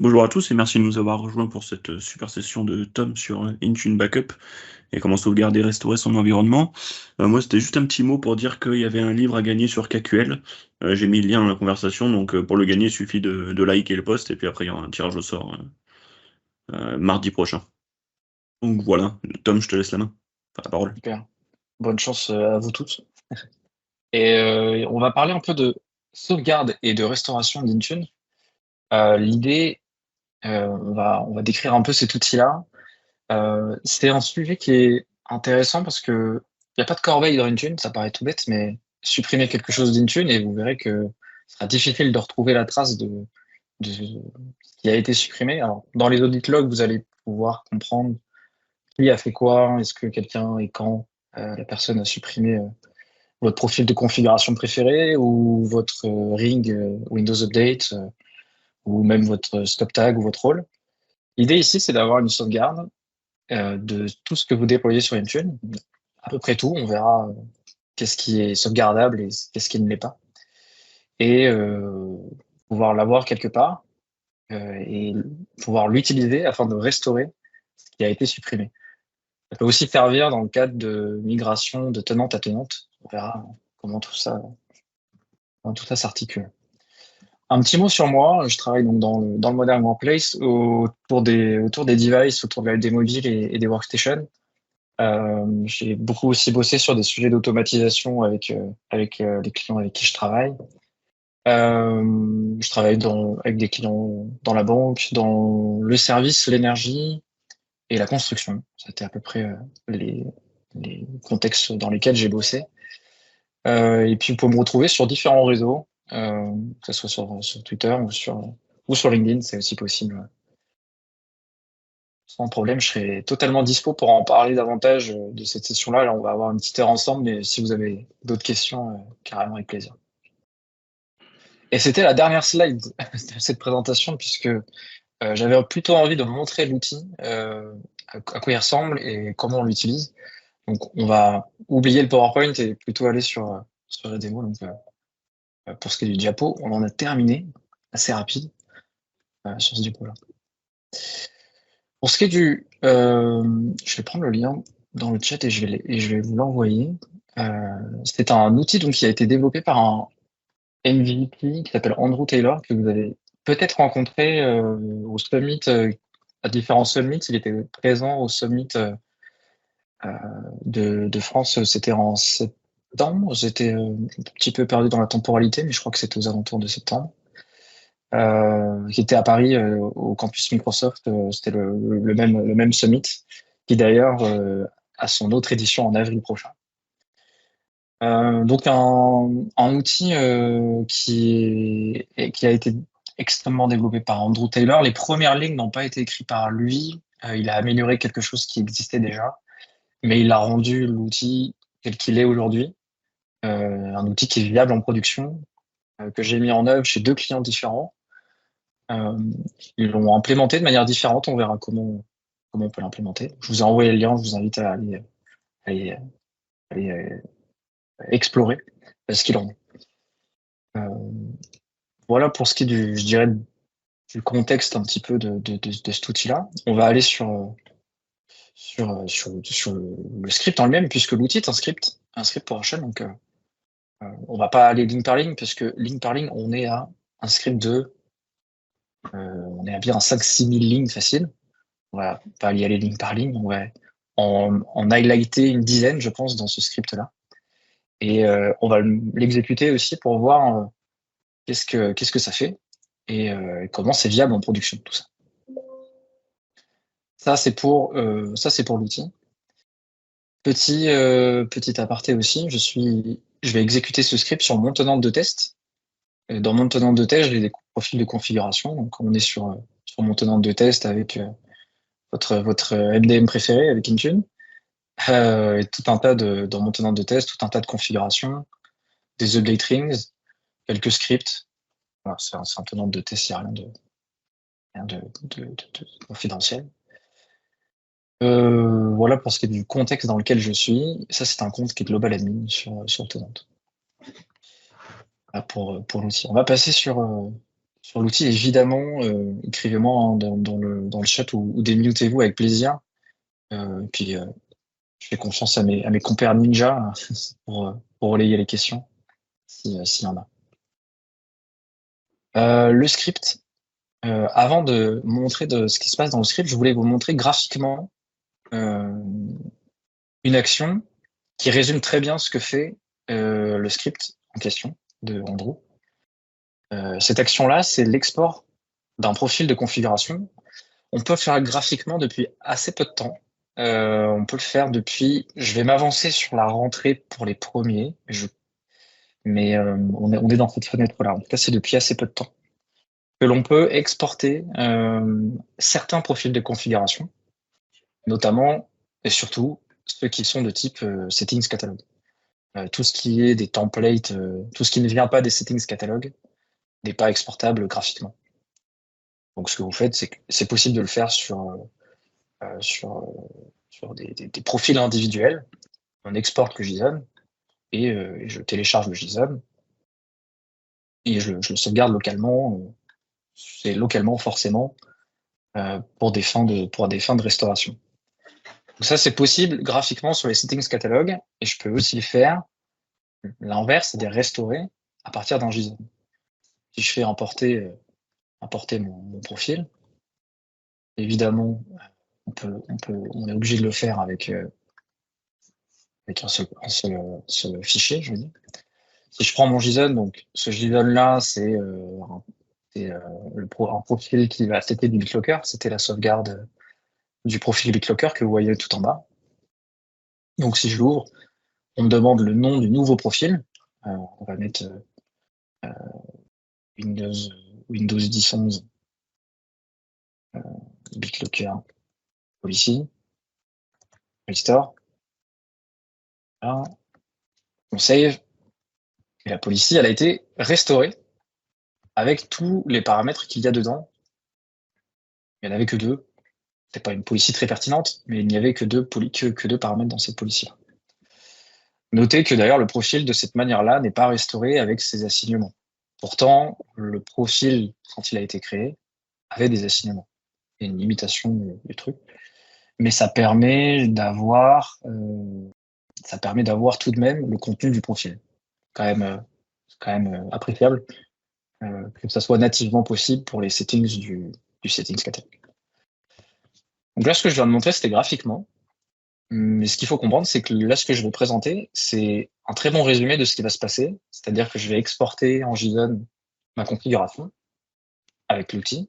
Bonjour à tous et merci de nous avoir rejoints pour cette super session de Tom sur Intune Backup et comment sauvegarder et restaurer son environnement. Moi, c'était juste un petit mot pour dire qu'il y avait un livre à gagner sur KQL. J'ai mis le lien dans la conversation, donc pour le gagner, il suffit de liker le post et puis après, il y aura un tirage au sort mardi prochain. Donc voilà, Tom, je te laisse la main, enfin la parole. Super. Bonne chance à vous tous. Et on va parler un peu de sauvegarde et de restauration d'Intune. L'idée, on va décrire un peu cet outil-là. C'est un sujet qui est intéressant parce que il n'y a pas de corbeille dans Intune, ça paraît tout bête, mais supprimez quelque chose d'Intune et vous verrez que ce sera difficile de retrouver la trace de ce qui a été supprimé. Alors, dans les audit logs, vous allez pouvoir comprendre qui a fait quoi, est-ce que quelqu'un et quand la personne a supprimé votre profil de configuration préféré ou votre ring Windows Update ou même votre stop tag ou votre rôle. L'idée ici, c'est d'avoir une sauvegarde de tout ce que vous déployez sur Intune. À peu près tout, on verra qu'est-ce qui est sauvegardable et qu'est-ce qui ne l'est pas. Et pouvoir l'avoir quelque part et pouvoir l'utiliser afin de restaurer ce qui a été supprimé. Ça peut aussi servir dans le cadre de migration de tenante à tenante. On verra comment tout ça s'articule. Un petit mot sur moi, je travaille donc dans le Modern Workplace autour des devices, autour des mobiles et des workstations. J'ai beaucoup aussi bossé sur des sujets d'automatisation avec les clients avec qui je travaille. Je travaille avec des clients dans la banque, dans le service, l'énergie et la construction. C'était à peu près les contextes dans lesquels j'ai bossé. Et puis, vous pouvez me retrouver sur différents réseaux, que ce soit sur Twitter ou sur LinkedIn, c'est aussi possible. Sans problème, je serai totalement dispo pour en parler davantage de cette session-là. Là, on va avoir une petite heure ensemble, mais si vous avez d'autres questions, carrément avec plaisir. Et c'était la dernière slide de cette présentation, puisque j'avais plutôt envie de montrer l'outil, à quoi il ressemble et comment on l'utilise. Donc, on va oublier le PowerPoint et plutôt aller sur la démo. Donc, pour ce qui est du diapo, on en a terminé, assez rapide sur ce diapo-là. Pour ce qui est je vais prendre le lien dans le chat et je vais vous l'envoyer. C'est un outil donc, qui a été développé par un MVP qui s'appelle Andrew Taylor, que vous avez peut-être rencontré au Summit, à différents summits. Il était présent au Summit de France, c'était en septembre. J'étais un petit peu perdu dans la temporalité, mais je crois que c'était aux alentours de septembre. Qui était à Paris au campus Microsoft. C'était le même summit, qui d'ailleurs a son autre édition en avril prochain. Donc un outil qui a été extrêmement développé par Andrew Taylor. Les premières lignes n'ont pas été écrites par lui. Il a amélioré quelque chose qui existait déjà, mais il a rendu l'outil tel qu'il est aujourd'hui. Un outil qui est viable en production, que j'ai mis en œuvre chez deux clients différents. Euh, Ils l'ont implémenté de manière différente. On verra comment on peut l'implémenter. Je vous ai envoyé le lien. Je vous invite à aller, aller, explorer ce qu'il en est. Euh, voilà pour ce qui est je dirais, du contexte un petit peu de cet outil-là. On va aller sur le script en lui-même, puisque l'outil est un script PowerShell. Donc, on va pas aller ligne par ligne, parce que ligne par ligne, on est à un script on est à bien 5-6 000 lignes facile. On va pas y aller ligne par ligne, on va en highlighter une dizaine, je pense, dans ce script-là. Et on va l'exécuter aussi pour voir qu'est-ce que ça fait et comment c'est viable en production, tout ça. Ça, c'est pour l'outil. Petit aparté aussi, je vais exécuter ce script sur mon tenant de test. Et dans mon tenant de test, j'ai des profils de configuration. Donc, on est sur mon tenant de test avec votre MDM préféré, avec Intune. Et tout un tas dans mon tenant de test, tout un tas de configurations, des update rings, quelques scripts. Voilà, c'est un tenant de test, il n'y a rien de confidentiel. Voilà pour ce qui est du contexte dans lequel je suis. Ça, c'est un compte qui est global admin sur le tenant. Voilà pour l'outil. On va passer sur sur l'outil, évidemment, écrivez-moi hein, dans le chat ou démutez-vous avec plaisir. Puis je fais confiance à mes compères ninja pour relayer les questions, s'il y en a. Le script, avant de montrer ce qui se passe dans le script, je voulais vous montrer graphiquement une action qui résume très bien ce que fait le script en question de Andrew. Cette action-là, c'est l'export d'un profil de configuration. On peut le faire graphiquement depuis assez peu de temps. On peut le faire depuis... Je vais m'avancer sur la rentrée pour les premiers, mais on est dans cette fenêtre-là. En tout cas, c'est depuis assez peu de temps que l'on peut exporter certains profils de configuration, notamment et surtout ceux qui sont de type settings catalog. Tout ce qui est des templates, tout ce qui ne vient pas des settings catalog n'est pas exportable graphiquement. Donc ce que vous faites, c'est que c'est possible de le faire sur des profils individuels. On exporte le JSON et je télécharge le JSON et je le sauvegarde localement. C'est localement forcément pour des fins de restauration. Donc ça, c'est possible graphiquement sur les settings catalog et je peux aussi le faire l'inverse, c'est-à-dire restaurer à partir d'un JSON. Si je fais importer mon profil, évidemment, on est obligé de le faire avec un seul fichier, je veux dire. Si je prends mon JSON, donc ce JSON-là, c'est un profil qui va setter du BitLocker. C'était la sauvegarde du profil BitLocker que vous voyez tout en bas. Donc si je l'ouvre, on me demande le nom du nouveau profil. On va mettre Windows 10.11 BitLocker Policy. Restore. Là, on save. Et la policy, elle a été restaurée avec tous les paramètres qu'il y a dedans. Il n'y en avait que 2. C'est pas une policy très pertinente, mais il n'y avait que deux paramètres dans cette policy-là. Notez que d'ailleurs, le profil de cette manière-là n'est pas restauré avec ces assignements. Pourtant, le profil, quand il a été créé, avait des assignements. Il y a une limitation du truc. Mais ça permet d'avoir tout de même le contenu du profil. C'est quand même appréciable que ça soit nativement possible pour les settings du settings catalog. Donc là, ce que je viens de montrer, c'était graphiquement. Mais ce qu'il faut comprendre, c'est que là, ce que je vais présenter, c'est un très bon résumé de ce qui va se passer. C'est-à-dire que je vais exporter en JSON ma configuration avec l'outil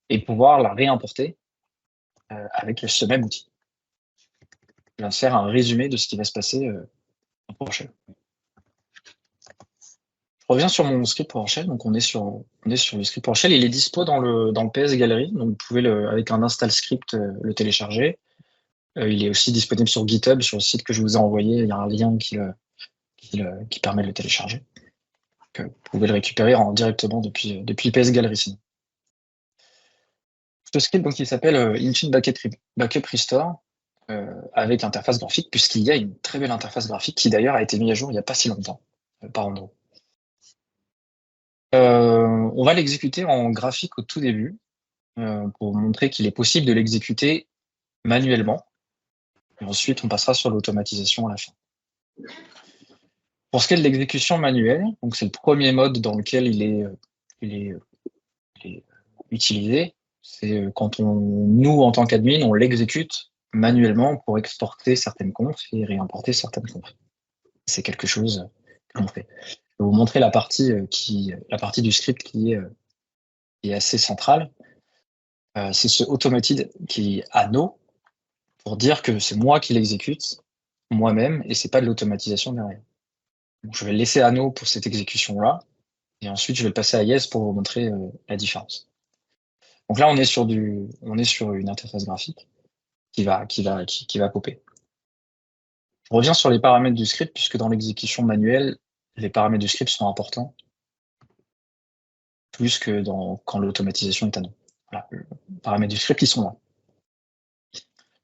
et pouvoir la réimporter avec ce même outil. Je viens de faire un résumé de ce qui va se passer en PowerShell. Je reviens sur mon script PowerShell. Donc, on est sur le script PowerShell. Il est dispo dans le PS Gallery. Donc, vous pouvez, avec un install script, le télécharger. Il est aussi disponible sur GitHub, sur le site que je vous ai envoyé. Il y a un lien qui permet de le télécharger. Donc, vous pouvez le récupérer directement depuis PS Gallery. Sinon. Ce script, donc, il s'appelle Intune Backup Restore avec interface graphique, puisqu'il y a une très belle interface graphique qui d'ailleurs a été mise à jour il n'y a pas si longtemps par Andrew. On va l'exécuter en graphique au tout début pour montrer qu'il est possible de l'exécuter manuellement. Et ensuite, on passera sur l'automatisation à la fin. Pour ce qui est de l'exécution manuelle, donc c'est le premier mode dans lequel il est utilisé. C'est quand nous, en tant qu'admin, on l'exécute manuellement pour exporter certaines confs et réimporter certaines confs. C'est quelque chose que l'on fait. Je vais vous montrer la partie du script qui est assez centrale. C'est ce automated qui est à no pour dire que c'est moi qui l'exécute moi-même et c'est pas de l'automatisation derrière. Donc, je vais le laisser à no pour cette exécution-là et ensuite je vais passer à yes pour vous montrer la différence. Donc là, on est sur une interface graphique qui va popper. Je reviens sur les paramètres du script puisque dans l'exécution manuelle, les paramètres du script sont importants plus que quand l'automatisation est à non. Voilà, les paramètres du script, ils sont là.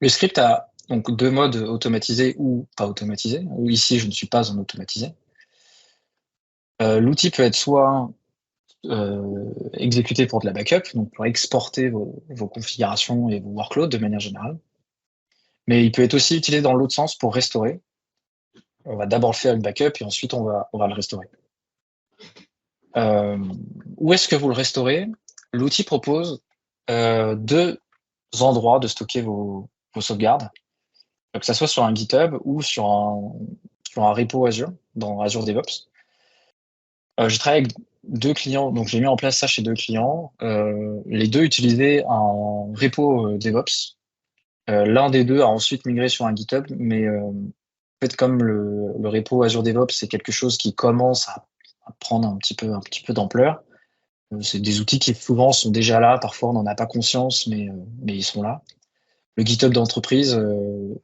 Le script a donc 2 modes, automatisé ou pas automatisé. Ici, je ne suis pas en automatisé. L'outil peut être soit exécuter pour de la backup, donc pour exporter vos configurations et vos workloads de manière générale. Mais il peut être aussi utilisé dans l'autre sens pour restaurer. On va d'abord faire une backup et ensuite on va le restaurer. Où est-ce que vous le restaurez? L'outil propose 2 endroits de stocker vos sauvegardes, que ça soit sur un GitHub ou sur un repo Azure, dans Azure DevOps. Je travaille avec 2 clients, donc j'ai mis en place ça chez 2 clients. Les 2 utilisaient un repo DevOps. L'un des 2 a ensuite migré sur un GitHub, mais en fait, comme le repo Azure DevOps, c'est quelque chose qui commence à prendre un petit peu d'ampleur. C'est des outils qui souvent sont déjà là, parfois on n'en a pas conscience, mais ils sont là. Le GitHub d'entreprise,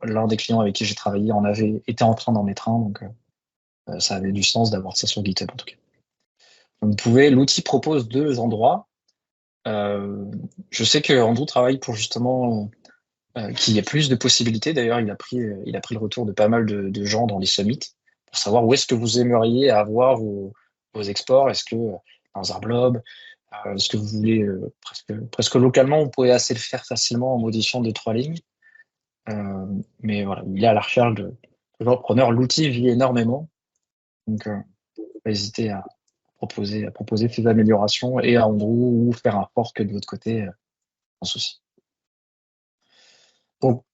l'un des clients avec qui j'ai travaillé était en train d'en mettre un, donc ça avait du sens d'avoir ça sur GitHub en tout cas. Donc, l'outil propose 2 endroits. Je sais que Andrew travaille pour justement qu'il y ait plus de possibilités. D'ailleurs, il a pris le retour de pas mal de gens dans les summits pour savoir où est-ce que vous aimeriez avoir vos exports. Est-ce que dans un blob, est-ce que vous voulez presque localement, vous pouvez assez le faire facilement en modifiant 2-3 lignes. Mais voilà, il est à la recherche de preneurs. L'outil vit énormément, donc pas hésiter à proposer ces améliorations et à Andrew ou faire un fork de votre côté sans souci. Donc,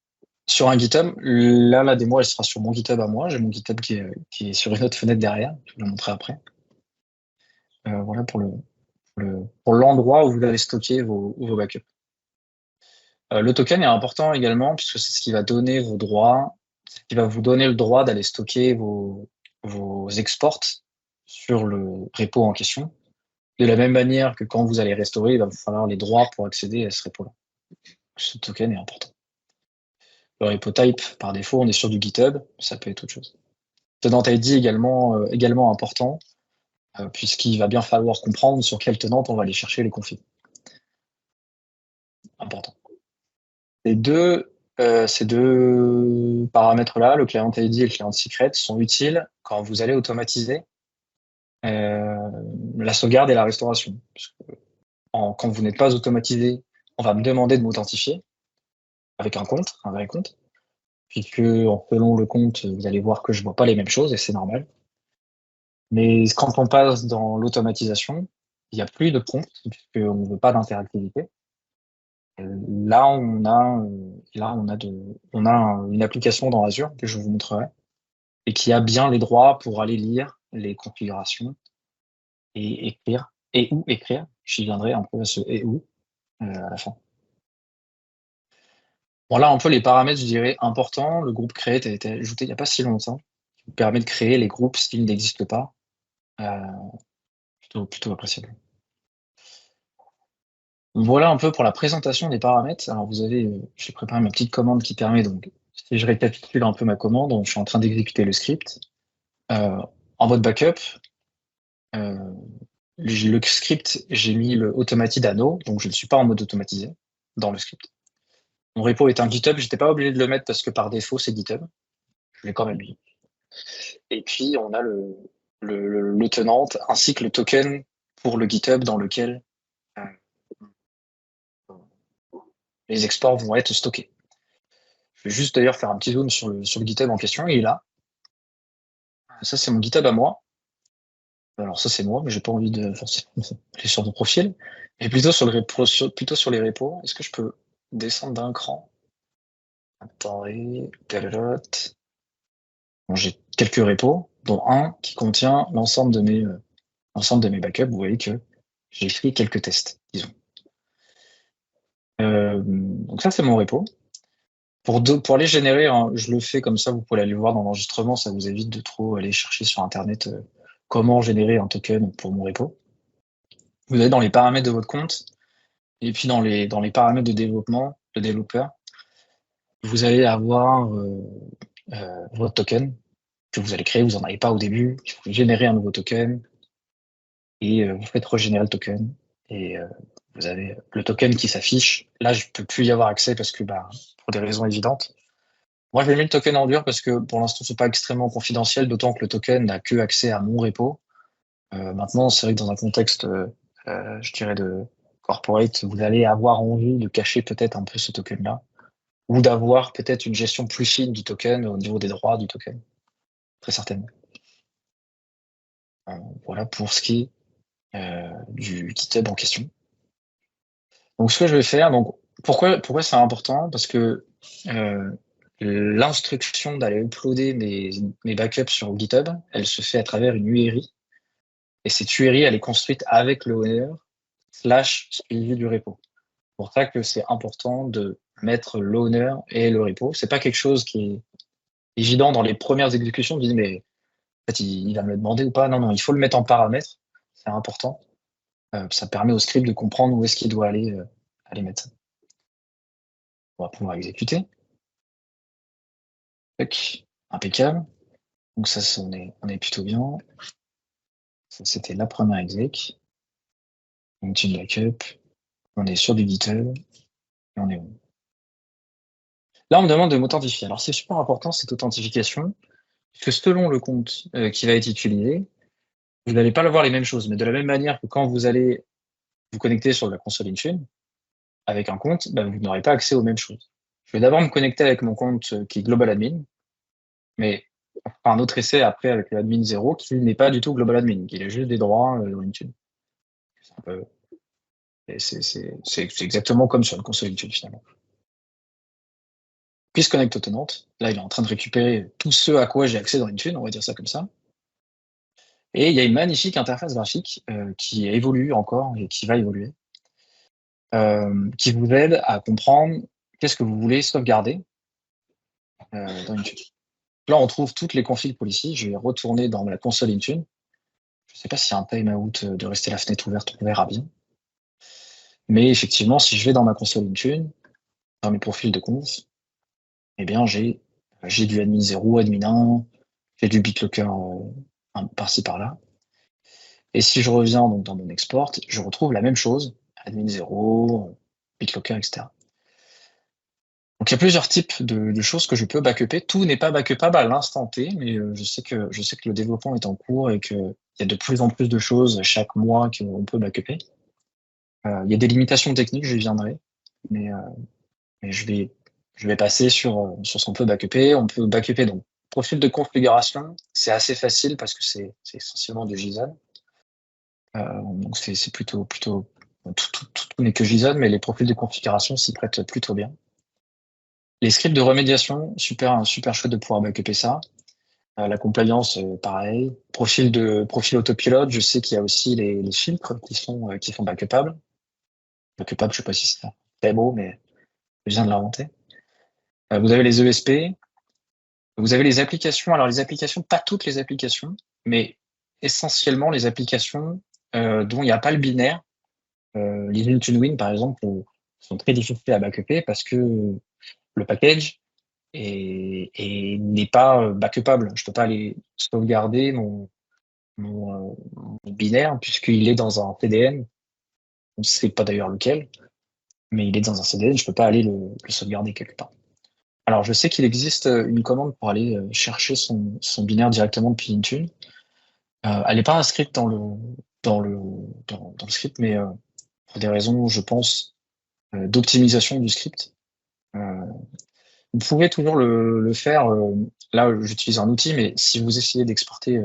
sur un GitHub, là, la démo, elle sera sur mon GitHub à moi. J'ai mon GitHub qui est sur une autre fenêtre derrière. Je vais le montrer après. Voilà pour l'endroit où vous allez stocker vos backups. Le token est important également puisque c'est ce qui va donner vos droits, ce qui va vous donner le droit d'aller stocker vos exports sur le repo en question. De la même manière que quand vous allez restaurer, il va vous falloir les droits pour accéder à ce repo-là. Ce token est important. Le repo type, par défaut, on est sur du GitHub, ça peut être autre chose. Tenant ID également important, puisqu'il va bien falloir comprendre sur quelle tenante on va aller chercher les configs. Important. Ces deux paramètres-là, le client ID et le client secret, sont utiles quand vous allez automatiser la sauvegarde et la restauration. Quand vous n'êtes pas automatisé, on va me demander de m'authentifier avec un vrai compte, puisque selon le compte, vous allez voir que je ne vois pas les mêmes choses et c'est normal. Mais quand on passe dans l'automatisation, il n'y a plus de compte puisqu'on ne veut pas d'interactivité. Là, on a une application dans Azure que je vous montrerai et qui a bien les droits pour aller lire les configurations et écrire. J'y viendrai un peu à ce et où à la fin. Voilà un peu les paramètres, je dirais, importants. Le groupe create a été ajouté il n'y a pas si longtemps, qui vous permet de créer les groupes s'ils n'existent pas. Plutôt appréciable. Voilà un peu pour la présentation des paramètres. Alors j'ai préparé ma petite commande qui permet, donc, si je récapitule un peu ma commande, donc, je suis en train d'exécuter le script. En mode backup, le script, j'ai mis le automated à no, donc je ne suis pas en mode automatisé dans le script. Mon repo est un GitHub, j'étais pas obligé de le mettre parce que par défaut c'est GitHub. Je l'ai quand même mis. Et puis on a le tenant ainsi que le token pour le GitHub dans lequel les exports vont être stockés. Je vais juste d'ailleurs faire un petit zoom sur le GitHub en question, il est là. Ça, c'est mon GitHub à moi. Alors ça, c'est moi, mais j'ai pas envie de forcément aller sur mon profil. Et plutôt sur les repos. Est-ce que je peux descendre d'un cran? Attendez. Bon, j'ai quelques repos, dont un qui contient l'ensemble de mes backups. Vous voyez que j'ai écrit quelques tests, disons. Donc ça, c'est mon repo. Pour aller générer, je le fais comme ça, vous pouvez aller le voir dans l'enregistrement, ça vous évite de trop aller chercher sur Internet comment générer un token pour mon repo. Vous allez dans les paramètres de votre compte, et puis dans les paramètres de développement, de développeur, vous allez avoir votre token que vous allez créer, vous n'en avez pas au début, il faut générer un nouveau token, et vous faites régénérer le token, et vous avez le token qui s'affiche. Là, je ne peux plus y avoir accès parce que, pour des raisons évidentes. Moi, j'ai mis le token en dur parce que pour l'instant, c'est pas extrêmement confidentiel, d'autant que le token n'a que accès à mon repo. Maintenant, c'est vrai que dans un contexte je dirais, de corporate, vous allez avoir envie de cacher peut-être un peu ce token-là, ou d'avoir peut-être une gestion plus fine du token au niveau des droits du token, très certainement. Voilà pour ce qui est du GitHub en question. Donc, ce que je vais faire, donc, pourquoi c'est important? Parce que l'instruction d'aller uploader mes backups sur GitHub, elle se fait à travers une URI. Et cette URI, elle est construite avec le owner / suivi du repo. C'est pour ça que c'est important de mettre l'owner et le repo. C'est pas quelque chose qui est évident dans les premières exécutions. Tu dis, mais en fait, il va me le demander ou pas? Non, il faut le mettre en paramètre. C'est important. Ça permet au script de comprendre où est-ce qu'il doit aller mettre. On va pouvoir exécuter. Tac, impeccable. Donc ça, on est plutôt bien. Ça, c'était la première exec. Donc une backup. On est sur du GitHub. Et on est bon. Là, on me demande de m'authentifier. Alors c'est super important cette authentification, puisque selon le compte qui va être utilisé, vous n'allez pas avoir les mêmes choses. Mais de la même manière que quand vous allez vous connecter sur la console Intune, avec un compte, vous n'aurez pas accès aux mêmes choses. Je vais d'abord me connecter avec mon compte qui est Global Admin, mais un autre essai après avec l'admin 0 qui n'est pas du tout Global Admin, qui a juste des droits dans Intune. C'est exactement comme sur une console Intune finalement. Puis se connecte au tenant. Là, il est en train de récupérer tout ce à quoi j'ai accès dans Intune, on va dire ça comme ça. Et il y a une magnifique interface graphique qui évolue encore et qui va évoluer, qui vous aide à comprendre qu'est-ce que vous voulez sauvegarder dans Intune. Là, on trouve toutes les configs policy. Je vais retourner dans la console Intune. Je ne sais pas s'il y a un timeout de rester la fenêtre ouverte, on verra bien. Mais effectivement, si je vais dans ma console Intune, dans mes profils de conf, eh bien, j'ai du admin 0, admin 1, j'ai du BitLocker par-ci par-là. Et si je reviens donc dans mon export, je retrouve la même chose, admin 0, BitLocker, etc. Donc il y a plusieurs types de choses que je peux backuper. Tout n'est pas backupable à l'instant T, mais je sais que le développement est en cours et qu'il y a de plus en plus de choses chaque mois qu'on peut backuper. Il y a des limitations techniques, j'y viendrai, mais je vais passer sur ce qu'on peut backuper. On peut backuper donc profil de configuration, c'est assez facile parce que c'est essentiellement du JSON. Donc c'est plutôt tout n'est que JSON, mais les profils de configuration s'y prêtent plutôt bien. Les scripts de remédiation, super chouette de pouvoir backuper ça. La compliance, pareil. Profil autopilote, je sais qu'il y a aussi les filtres qui sont backupables. Backupable, je sais pas si c'est très beau, mais je viens de l'inventer. Vous avez les ESP. Vous avez les applications. Alors les applications, pas toutes les applications, mais essentiellement les applications dont il n'y a pas le binaire. Les Intune par exemple, sont très difficiles à backuper parce que le package n'est pas backupable. Je peux pas aller sauvegarder mon binaire puisqu'il est dans un CDN. On ne sait pas d'ailleurs lequel, mais il est dans un CDN. Je peux pas aller le sauvegarder quelque part. Alors, je sais qu'il existe une commande pour aller chercher son binaire directement depuis Intune. Elle n'est pas inscrite dans le script, mais pour des raisons, je pense, d'optimisation du script. Vous pouvez toujours le faire. Là, j'utilise un outil, mais si vous essayez d'exporter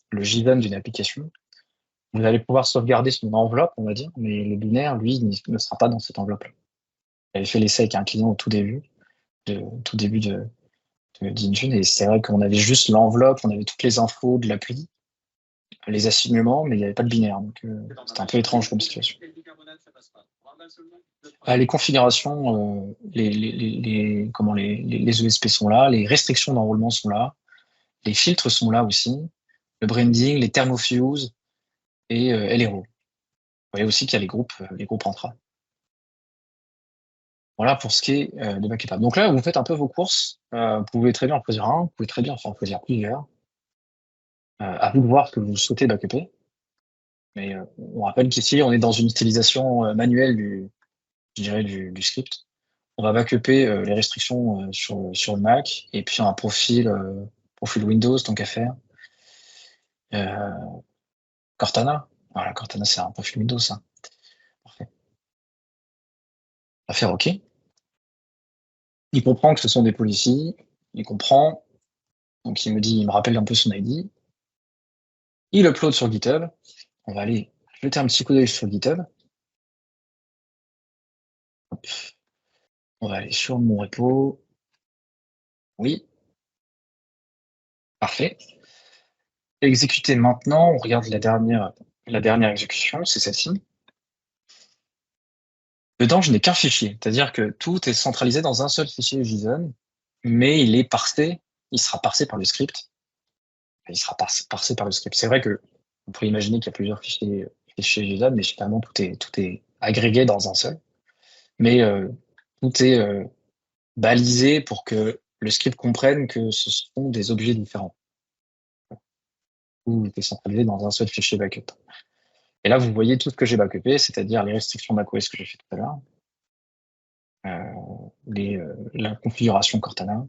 le JSON d'une application, vous allez pouvoir sauvegarder son enveloppe, on va dire, mais le binaire, lui, ne sera pas dans cette enveloppe-là. J'avais fait l'essai avec un client au tout début d'Intune, et c'est vrai qu'on avait juste l'enveloppe, on avait toutes les infos de l'appli, les assignements, mais il n'y avait pas de binaire. Donc, c'était un peu étrange comme situation. Les configurations, les ESP sont là, les restrictions d'enrôlement sont là, les filtres sont là aussi, le branding, les thermofuse et LRO. Vous voyez aussi qu'il y a les groupes intra. Voilà pour ce qui est de backup. Donc là, vous faites un peu vos courses. Vous pouvez très bien en choisir un, vous pouvez très bien en choisir plusieurs. À vous de voir ce que vous souhaitez backuper. Mais on rappelle qu'ici, on est dans une utilisation manuelle du script. On va backuper les restrictions sur le Mac et puis un profil Windows, tant qu'à faire. Cortana, Voilà, Cortana, c'est un profil Windows, ça. Parfait. On va faire OK. Il comprend que ce sont des policies. Il comprend. Donc, il me rappelle un peu son ID. Il upload sur GitHub. On va aller jeter un petit coup d'œil sur GitHub. Hop. On va aller sur mon repo. Oui. Parfait. Exécuter maintenant. On regarde la dernière exécution, c'est celle-ci. Dedans, je n'ai qu'un fichier, c'est-à-dire que tout est centralisé dans un seul fichier JSON, mais il est parsé, il sera parsé par le script. Parsé par le script. C'est vrai que on pourrait imaginer qu'il y a plusieurs fichiers JSON, mais finalement tout est agrégé dans un seul. Mais tout est balisé pour que le script comprenne que ce sont des objets différents. Tout est centralisé dans un seul fichier backup. Et là, vous voyez tout ce que j'ai backupé, c'est-à-dire les restrictions macOS que j'ai fait tout à l'heure, la configuration Cortana,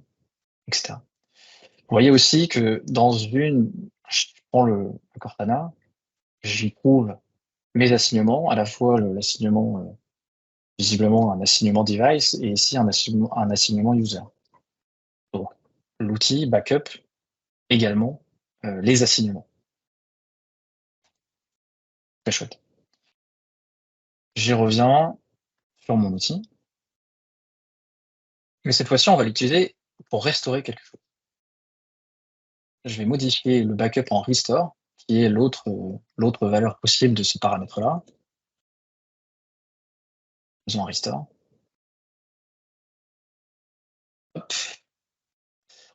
etc. Vous voyez aussi que je prends le Cortana, j'y trouve mes assignements, à la fois l'assignement, visiblement un assignement device, et ici un assignement user. Donc, l'outil backup également les assignements. Très chouette. J'y reviens sur mon outil. Mais cette fois-ci, on va l'utiliser pour restaurer quelque chose. Je vais modifier le backup en restore, qui est l'autre valeur possible de ce paramètre-là. Faisons un restore. Hop.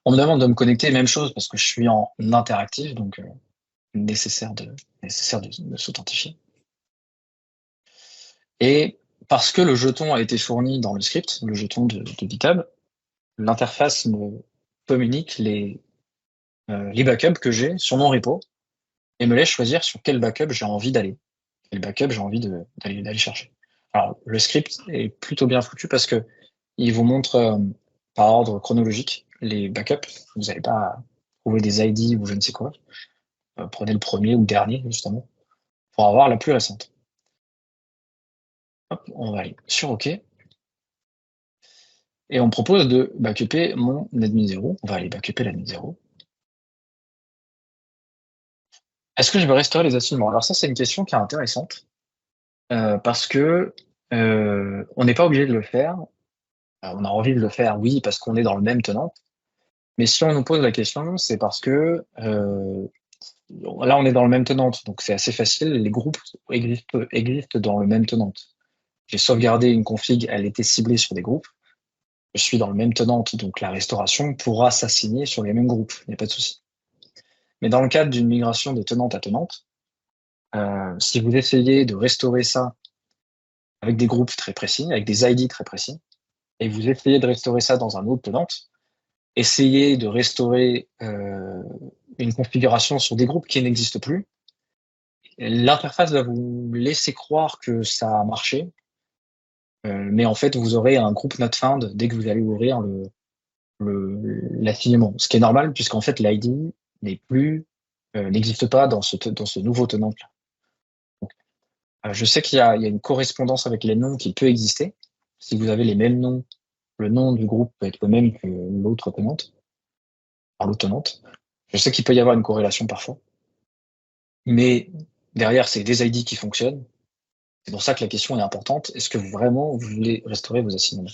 On me demande de me connecter, même chose, parce que je suis en interactif, donc nécessaire de s'authentifier. Et parce que le jeton a été fourni dans le script, le jeton de GitHub, l'interface me communique les backups que j'ai sur mon repo et me laisse choisir sur quel backup j'ai envie d'aller, quel backup j'ai envie d'aller chercher. Alors, le script est plutôt bien foutu parce que il vous montre par ordre chronologique les backups. Vous n'allez pas trouver des ID ou je ne sais quoi. Prenez le premier ou le dernier, justement, pour avoir la plus récente. Hop, on va aller sur OK. Et on me propose de backuper mon admin 0. On va aller backuper l'admin 0. Est-ce que je vais restaurer les assignements? Alors ça, c'est une question qui est intéressante parce que on n'est pas obligé de le faire. On a envie de le faire, oui, parce qu'on est dans le même tenant. Mais si on nous pose la question, c'est parce que là, on est dans le même tenant, donc c'est assez facile. Les groupes existent dans le même tenant. J'ai sauvegardé une config, elle était ciblée sur des groupes. Je suis dans le même tenant, donc la restauration pourra s'assigner sur les mêmes groupes, il n'y a pas de souci. Mais dans le cadre d'une migration de tenante à tenante, si vous essayez de restaurer ça avec des groupes très précis, avec des ID très précis, et vous essayez de restaurer ça dans un autre tenante, essayez de restaurer une configuration sur des groupes qui n'existent plus, l'interface va vous laisser croire que ça a marché, mais en fait, vous aurez un groupe not found dès que vous allez ouvrir l'assignement. Ce qui est normal, puisqu'en fait, l'ID n'existe pas dans ce nouveau tenant-là. Je sais qu'il y a une correspondance avec les noms qui peut exister. Si vous avez les mêmes noms, le nom du groupe peut être le même que l'autre tenante. Je sais qu'il peut y avoir une corrélation parfois. Mais derrière, c'est des ID qui fonctionnent. C'est pour ça que la question est importante. Est-ce que vraiment vous voulez restaurer vos assignements?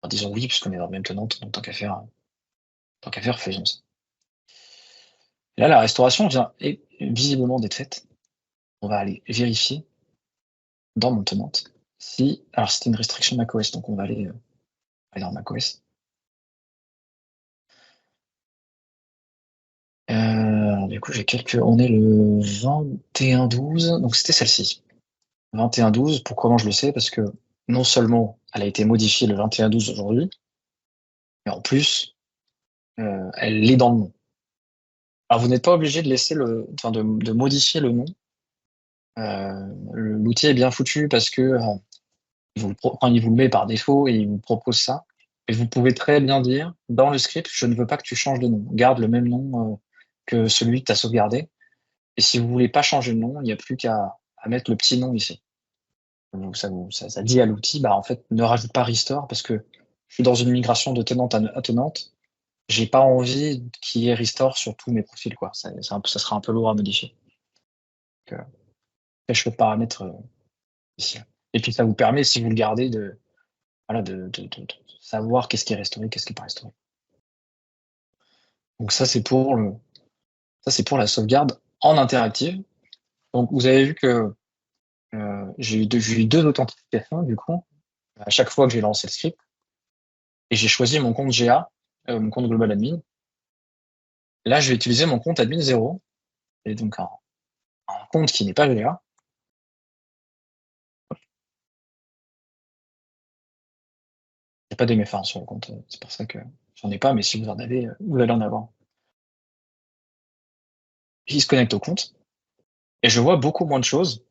En disant oui, puisqu'on est dans la même tenante, donc tant qu'à faire, faisons ça. Et là, la restauration vient visiblement d'être faite. On va aller vérifier dans mon tenante si. Alors, c'était une restriction macOS, donc on va aller dans macOS. Du coup, on est le 21-12, donc c'était celle-ci. 21-12, comment je le sais? Parce que non seulement elle a été modifiée le 21-12 aujourd'hui, mais en plus, elle l'est dans le nom. Alors, vous n'êtes pas obligé de modifier le nom. L'outil est bien foutu parce que il vous le met par défaut et il vous propose ça. Et vous pouvez très bien dire dans le script, je ne veux pas que tu changes de nom. Garde le même nom que celui que tu as sauvegardé. Et si vous voulez pas changer le nom, il n'y a plus qu'à mettre le petit nom ici. Donc ça dit à l'outil, en fait, ne rajoute pas restore parce que je suis dans une migration de tenante à tenante. J'ai pas envie qu'il y ait restore sur tous mes profils, quoi. Ça sera un peu lourd à modifier. Donc, je fais le paramètre ici. Et puis ça vous permet, si vous le gardez, de savoir qu'est-ce qui est restauré, qu'est-ce qui n'est pas restauré. Donc ça, c'est pour la sauvegarde en interactive. Donc vous avez vu que j'ai eu deux authentifications, du coup, à chaque fois que j'ai lancé le script. Et j'ai choisi mon compte GA, mon compte Global Admin. Là, je vais utiliser mon compte Admin 0, et donc un compte qui n'est pas GA. J'ai pas d'MFA sur le compte, c'est pour ça que j'en ai pas, mais si vous en avez, vous allez en avoir. Il se connecte au compte, et je vois beaucoup moins de choses.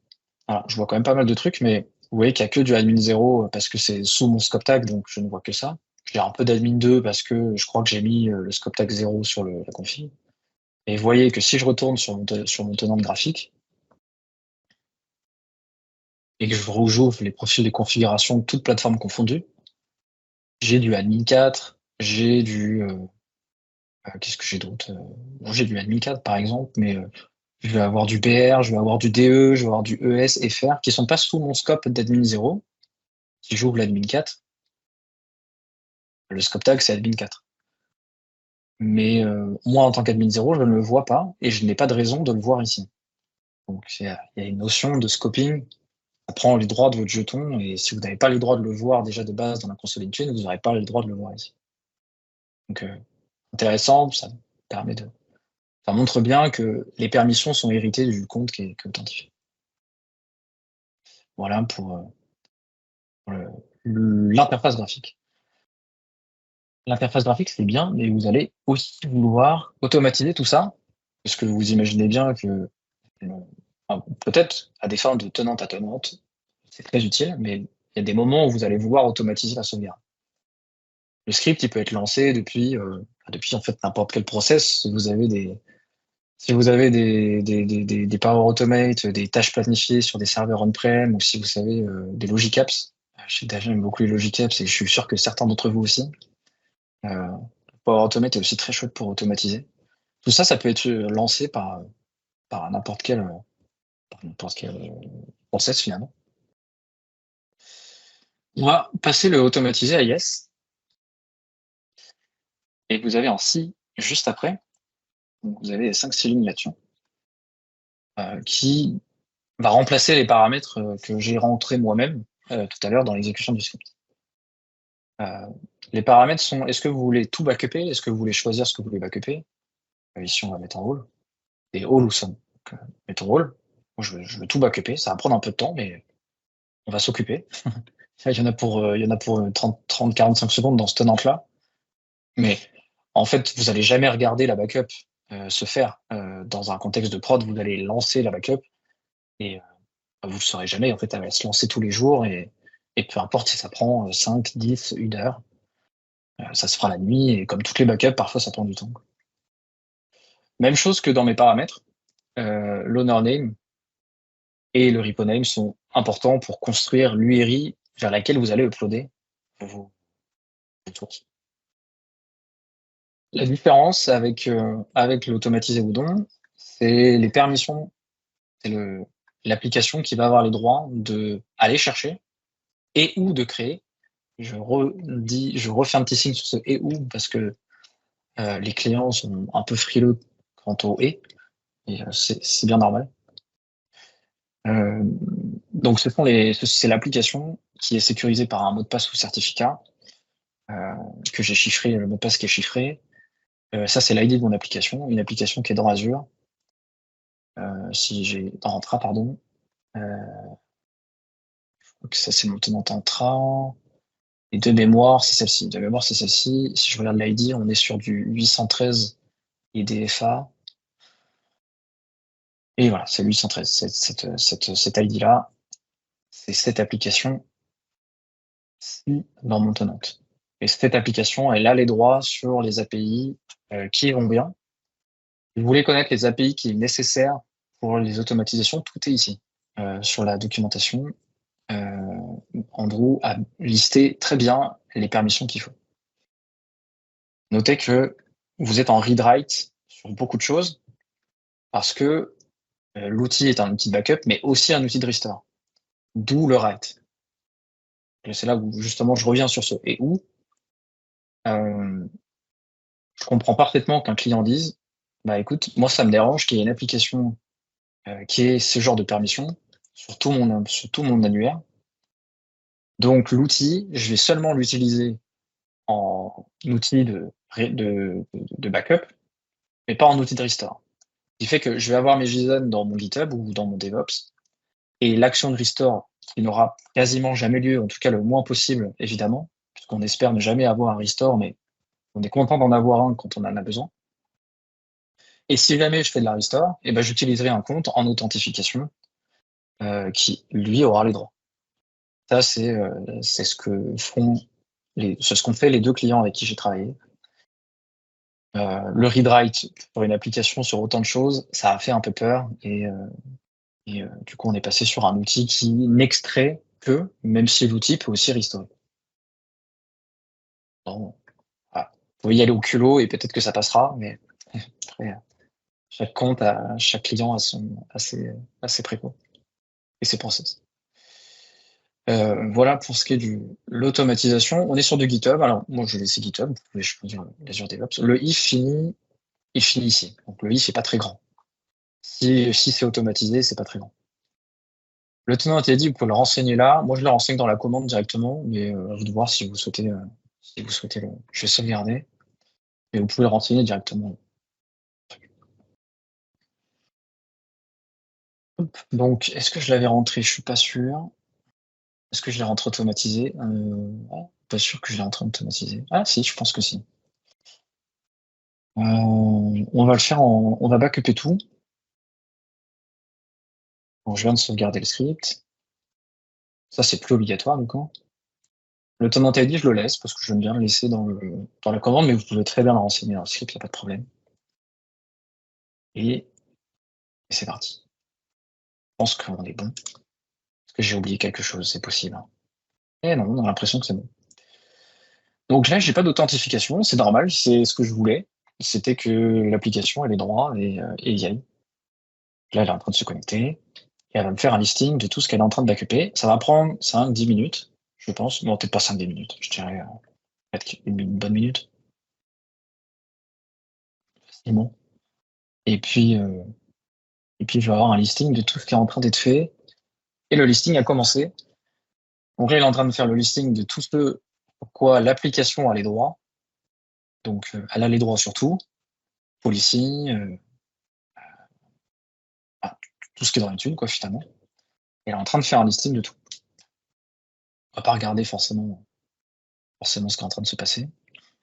Alors, je vois quand même pas mal de trucs, mais vous voyez qu'il n'y a que du admin 0 parce que c'est sous mon scope tag, donc je ne vois que ça. J'ai un peu d'admin 2 parce que je crois que j'ai mis le scope tag 0 sur la config. Et vous voyez que si je retourne sur mon tenant graphique et que je rejoue les profils de configuration, toutes plateformes confondues, j'ai du admin 4, j'ai du... qu'est-ce que j'ai d'autre j'ai du admin 4 par exemple, mais je vais avoir du BR, je vais avoir du DE, je vais avoir du ES, FR, qui sont pas sous mon scope d'admin 0. Si j'ouvre l'admin 4, le scope tag, c'est admin 4. Mais moi, en tant qu'admin 0, je ne le vois pas et je n'ai pas de raison de le voir ici. Donc, il y a une notion de scoping. Ça prend les droits de votre jeton et si vous n'avez pas les droits de le voir déjà de base dans la console Intune, vous n'aurez pas les droits de le voir ici. Donc, intéressant, ça montre bien que les permissions sont héritées du compte qui est authentifié. Voilà pour l'interface graphique. L'interface graphique, c'est bien, mais vous allez aussi vouloir automatiser tout ça, parce que vous imaginez bien que peut-être à des fins de tenante à tenante, c'est très utile, mais il y a des moments où vous allez vouloir automatiser la sauvegarde. Le script, il peut être lancé depuis en fait n'importe quel process. Si vous avez des Power Automate, des tâches planifiées sur des serveurs on-prem, ou si vous savez des Logic Apps. J'aime beaucoup les Logic Apps et je suis sûr que certains d'entre vous aussi. Power Automate est aussi très chouette pour automatiser. Tout ça, ça peut être lancé par n'importe quel process finalement. On va passer le automatisé à Yes. Et vous avez en si juste après. Donc vous avez 5-6 lignes là-dessus qui va remplacer les paramètres que j'ai rentrés moi-même tout à l'heure dans l'exécution du script. Les paramètres sont est-ce que vous voulez tout backuper? Est-ce que vous voulez choisir ce que vous voulez backuper? Ici, on va mettre en all. Et all ou some. Mettons all. Moi, je veux tout backuper. Ça va prendre un peu de temps, mais on va s'occuper. Il y en a pour 30-45 secondes dans ce tenant-là. Mais en fait, vous n'allez jamais regarder la backup se faire dans un contexte de prod. Vous allez lancer la backup et vous ne le saurez jamais. En fait, elle va se lancer tous les jours et peu importe si ça prend 5, 10, 1 heure, ça se fera la nuit. Et comme toutes les backups, parfois, ça prend du temps. Même chose que dans mes paramètres, l'owner name et le repo name sont importants pour construire l'URI vers laquelle vous allez uploader vos sources. La différence avec l'automatisé Udon, c'est les permissions, c'est l'application qui va avoir les droits de aller chercher et ou de créer. Je refais un petit signe sur ce et ou parce que les clients sont un peu frileux quant au et c'est bien normal. Donc c'est l'application qui est sécurisée par un mot de passe ou certificat que j'ai chiffré, le mot de passe qui est chiffré. Ça, c'est l'ID de mon application, une application qui est dans Azure. Si j'ai dans Entra, pardon. Je crois que ça, c'est mon tenant Entra. Et de mémoire, c'est celle-ci. De mémoire, c'est celle-ci. Si je regarde l'ID, on est sur du 813 IDFA. Et voilà, c'est 813. Cette ID-là, c'est cette application dans mon tenant. Et cette application, elle a les droits sur les API qui vont bien. Vous voulez connaître les API qui est nécessaire pour les automatisations, tout est ici. Sur la documentation, Andrew a listé très bien les permissions qu'il faut. Notez que vous êtes en read-write sur beaucoup de choses parce que l'outil est un outil de backup, mais aussi un outil de restore. D'où le write. Et c'est là où justement je reviens sur ce et où. Je comprends parfaitement qu'un client dise bah écoute, moi ça me dérange qu'il y ait une application qui ait ce genre de permission sur tout mon annuaire. Donc l'outil, je vais seulement l'utiliser en outil de backup, mais pas en outil de restore. Ce qui fait que je vais avoir mes JSON dans mon GitHub ou dans mon DevOps, et l'action de restore qui n'aura quasiment jamais lieu, en tout cas le moins possible, évidemment, puisqu'on espère ne jamais avoir un restore, mais on est content d'en avoir un quand on en a besoin. Et si jamais je fais de la restore, eh ben, j'utiliserai un compte en authentification qui, lui, aura les droits. Ça, c'est ce que font c'est ce qu'ont fait les 2 clients avec qui j'ai travaillé. Le read-write pour une application sur autant de choses, ça a fait un peu peur et du coup, on est passé sur un outil qui n'extrait que, même si l'outil peut aussi restorer. Bon, voilà. Vous pouvez y aller au culot et peut-être que ça passera, mais après, chaque client a ses préco et ses process. Voilà pour ce qui est de l'automatisation. On est sur du GitHub. Alors, moi, je vais laisser GitHub. Vous pouvez choisir l'Azure DevOps. Le if finit ici. Donc, le if n'est pas très grand. Si c'est automatisé, c'est pas très grand. Le tenant dit, vous pouvez le renseigner là. Moi, je le renseigne dans la commande directement, mais à vous de voir si vous souhaitez le. Je vais sauvegarder. Mais vous pouvez le renseigner directement. Hop. Donc, est-ce que je l'avais rentré? Je suis pas sûr. Est-ce que je l'ai rentré automatisé? Pas sûr que je l'ai rentré automatisé. Ah si, je pense que si. On va le faire on va backuper tout. Bon, je viens de sauvegarder le script. Ça, c'est plus obligatoire, du coup. Le tenant ID, je le laisse parce que j'aime bien le laisser dans la commande, mais vous pouvez très bien le renseigner dans le script, il n'y a pas de problème. Et c'est parti. Je pense qu'on est bon. Est-ce que j'ai oublié quelque chose? C'est possible. Eh non, on a l'impression que c'est bon. Donc là, j'ai pas d'authentification, c'est normal, c'est ce que je voulais. C'était que l'application ait les droits et y aille. Là, elle est en train de se connecter et elle va me faire un listing de tout ce qu'elle est en train de backuper. Ça va prendre 5-10 minutes, je pense. Non, peut-être pas 5-10 minutes, je dirais peut-être une bonne minute. C'est bon. Et puis, je vais avoir un listing de tout ce qui est en train d'être fait. Et le listing a commencé. Donc là, il est en train de faire le listing de tout ce pourquoi l'application a les droits. Donc, elle a les droits sur tout. Policy, tout ce qui est dans l'étude, quoi, finalement. Elle est en train de faire un listing de tout. On va pas regarder forcément ce qui est en train de se passer.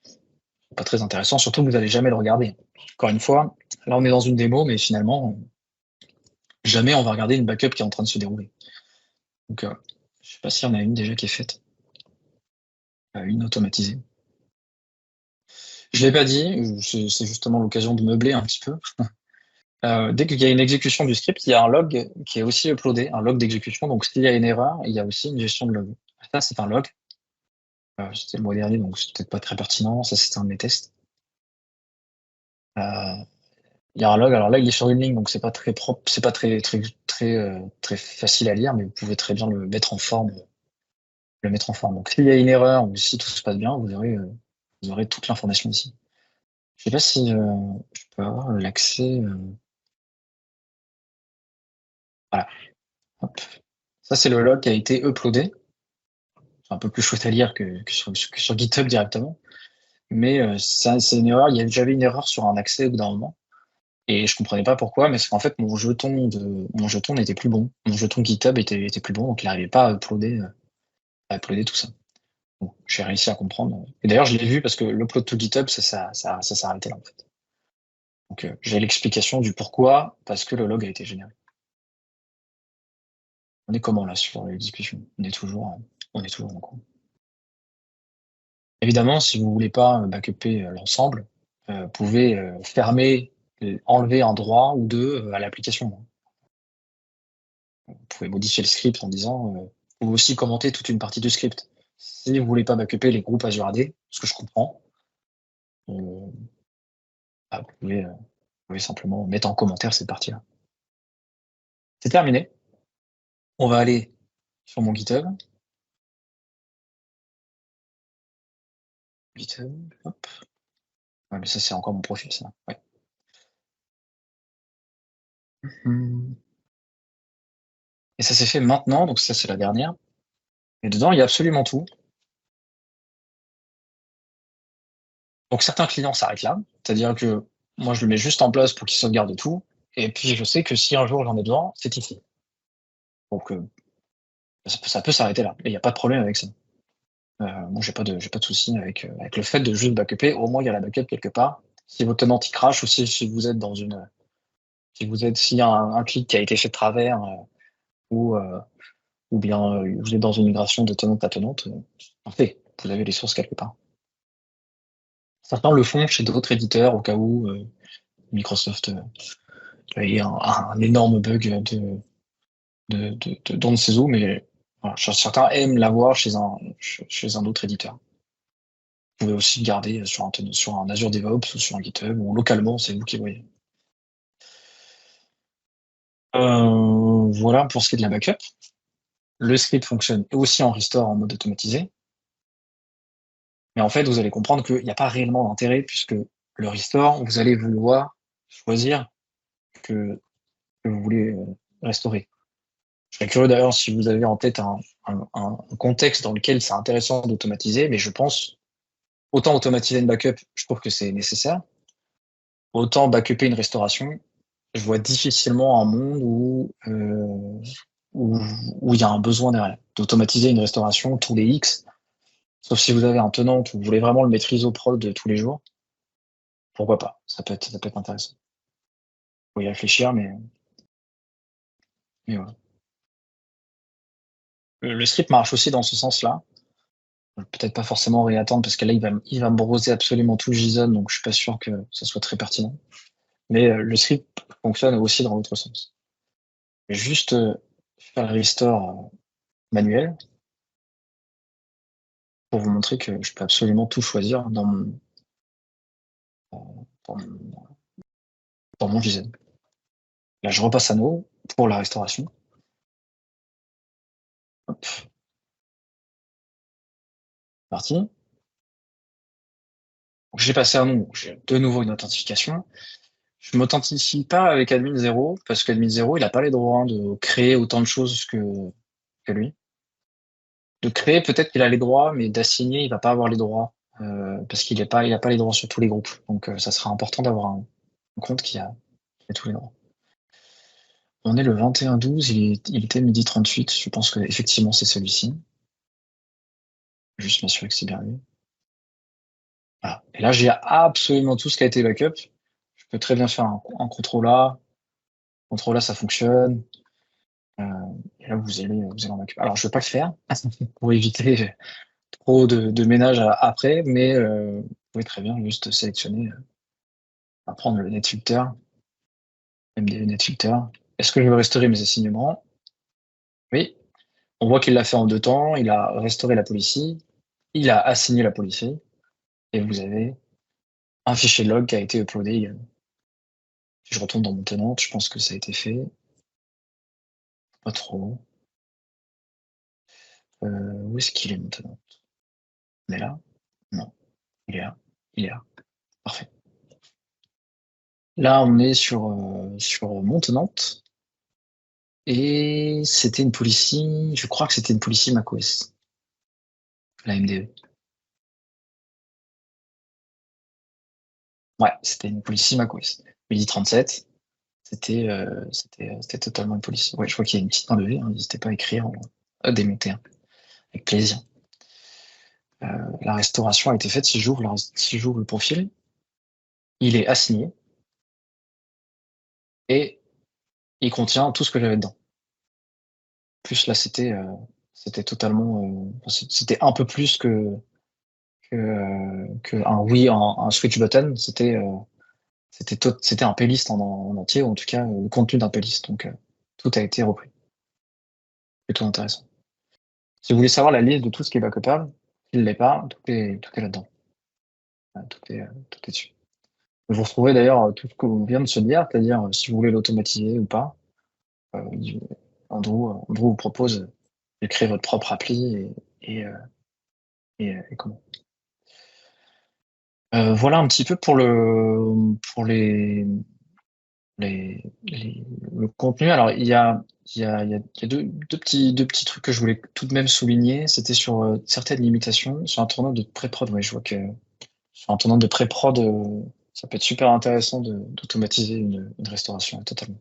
C'est pas très intéressant, surtout que vous n'allez jamais le regarder. Encore une fois, là, on est dans une démo, mais finalement, jamais on va regarder une backup qui est en train de se dérouler. Donc, je sais pas s'il y en a une déjà qui est faite. Une automatisée. Je l'ai pas dit, c'est justement l'occasion de meubler un petit peu. Dès qu'il y a une exécution du script, il y a un log qui est aussi uploadé, un log d'exécution. Donc, s'il y a une erreur, il y a aussi une gestion de log. Ça, c'est un log. C'était le mois dernier, donc c'est peut-être pas très pertinent. Ça, c'était un de mes tests. Il y a un log. Alors là, il est sur une ligne, donc c'est pas très propre, c'est pas très facile à lire, mais vous pouvez très bien le mettre en forme. Donc, s'il y a une erreur ou si tout se passe bien, vous aurez toute l'information ici. Je sais pas si je peux avoir l'accès. Voilà. Hop. Ça, c'est le log qui a été uploadé. C'est un peu plus chouette à lire que sur GitHub directement. Mais c'est une erreur. J'avais une erreur sur un accès au bout d'un moment. Et je comprenais pas pourquoi, mais c'est qu'en fait, mon jeton n'était plus bon. Mon jeton GitHub était plus bon, donc il n'arrivait pas à uploader tout ça. Bon, j'ai réussi à comprendre. Et d'ailleurs, je l'ai vu parce que l'upload to GitHub, ça s'est arrêté là, en fait. Donc, j'ai l'explication du pourquoi, parce que le log a été généré. On est comment là sur les discussions? On est toujours en cours. Évidemment, si vous voulez pas backuper l'ensemble, vous pouvez fermer, enlever un droit ou deux à l'application. pouvez modifier le script en disant, vous pouvez aussi commenter toute une partie du script. Si vous voulez pas backuper les groupes Azure AD, ce que je comprends, vous pouvez simplement mettre en commentaire cette partie-là. C'est terminé. On va aller sur mon GitHub. GitHub, hop. Ouais, mais ça, c'est encore mon profil, ça. Ouais. Et ça s'est fait maintenant, donc ça, c'est la dernière. Et dedans, il y a absolument tout. Donc certains clients s'arrêtent là, c'est-à-dire que moi, je le mets juste en place pour qu'il sauvegarde tout. Et puis, je sais que si un jour j'en ai besoin, c'est ici. Donc, ça peut s'arrêter là. Et il n'y a pas de problème avec ça. Moi, j'ai pas de souci avec le fait de juste backuper. Au moins, il y a la backup quelque part. Si votre tenant il crash, ou si vous êtes dans une, s'il y a un clic qui a été fait de travers, ou bien vous êtes dans une migration de tenante à tenante, parfait, vous avez les sources quelque part. Certains le font chez d'autres éditeurs au cas où Microsoft ait un énorme bug d'on ne sait où, mais voilà, certains aiment l'avoir chez un autre éditeur. Vous pouvez aussi le garder sur un Azure DevOps ou sur un GitHub ou localement, c'est vous qui voyez. Voilà pour ce qui est de la backup. Le script fonctionne aussi en restore en mode automatisé. Mais en fait, vous allez comprendre qu'il n'y a pas réellement d'intérêt puisque le restore, vous allez vouloir choisir que vous voulez restaurer. Je serais curieux d'ailleurs si vous avez en tête un contexte dans lequel c'est intéressant d'automatiser, mais je pense autant automatiser une backup, je trouve que c'est nécessaire. Autant backuper une restauration, je vois difficilement un monde où il y a un besoin derrière. D'automatiser une restauration tous les X, sauf si vous avez un tenant où vous voulez vraiment le maîtriser au prod de tous les jours, pourquoi pas, ça peut être intéressant. Faut y réfléchir, mais voilà. Le script marche aussi dans ce sens-là. Peut-être pas forcément réattendre parce que là, il va me browser absolument tout le JSON, donc je suis pas sûr que ça soit très pertinent. Mais le script fonctionne aussi dans l'autre sens. Juste faire le restore manuel pour vous montrer que je peux absolument tout choisir dans mon JSON. Là, je repasse à nouveau pour la restauration. Hop. Parti. J'ai passé un nom, j'ai de nouveau une authentification. Je m'authentifie pas avec admin 0 parce qu'admin 0, il n'a pas les droits de créer autant de choses que lui. De créer, peut-être qu'il a les droits, mais d'assigner, il va pas avoir les droits parce qu'il a pas les droits sur tous les groupes. Donc, ça sera important d'avoir un compte qui a tous les droits. On est le 21-12, il était 12h38. Je pense que effectivement c'est celui-ci. Juste m'assurer que c'est bien lui. Voilà. Et là, j'ai absolument tout ce qui a été backup. Je peux très bien faire un contrôle A. Contrôle A, ça fonctionne. Et là, vous allez en backup. Alors, je ne vais pas le faire pour éviter trop de ménage après, mais vous pouvez très bien juste sélectionner, prendre le netfilter, MDE netfilter. Est-ce que je veux restaurer mes assignements? Oui. On voit qu'il l'a fait en 2 temps. Il a restauré la policy. Il a assigné la policy. Et vous avez un fichier de log qui a été uploadé également. Si je retourne dans mon tenant, je pense que ça a été fait. Pas trop. Où est-ce qu'il est mon tenant? Il est là? Non. Il est là. Il est là. Parfait. Là, on est sur mon tenant. Et c'était une policy, je crois que c'était une policy macOS. La MDE. Ouais, c'était une policy macOS. 1037, c'était totalement une policy. Ouais, je vois qu'il y a une petite enlevée, hein, n'hésitez pas à écrire, à démonter, hein, avec plaisir. La restauration a été faite. Si j'ouvre le profil, il est assigné et il contient tout ce que j'avais dedans. Plus là, c'était totalement, c'était un peu plus que un oui, un switch button. C'était un playlist en entier, ou en tout cas le contenu d'un playlist. Donc tout a été repris. Plutôt intéressant. Si vous voulez savoir la liste de tout ce qui est backupable, s'il ne l'est pas, tout est là-dedans. Tout est dessus. Vous retrouverez d'ailleurs tout ce qu'on vient de se dire, c'est-à-dire si vous voulez l'automatiser ou pas. Andrew vous propose de créer votre propre appli et comment. Voilà un petit peu pour le contenu. Alors il y a deux petits trucs que je voulais tout de même souligner. C'était sur certaines limitations. Sur un tournant de pré-prod, ouais, je vois que sur un tournant de pré-prod, ça peut être super intéressant d'automatiser une restauration totalement.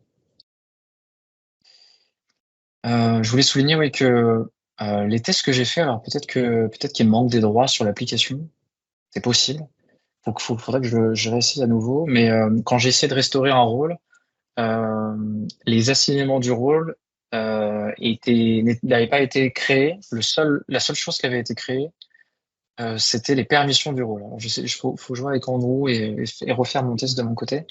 Je voulais souligner, oui, que les tests que j'ai faits, alors peut-être qu'il me manque des droits sur l'application. C'est possible. Faudrait que je réessaye à nouveau. Mais quand j'ai essayé de restaurer un rôle, les assignements du rôle n'avaient pas été créés. La seule chose qui avait été créée, c'était les permissions du rôle. Alors, faut que je vois avec Andrew et refaire mon test de mon côté.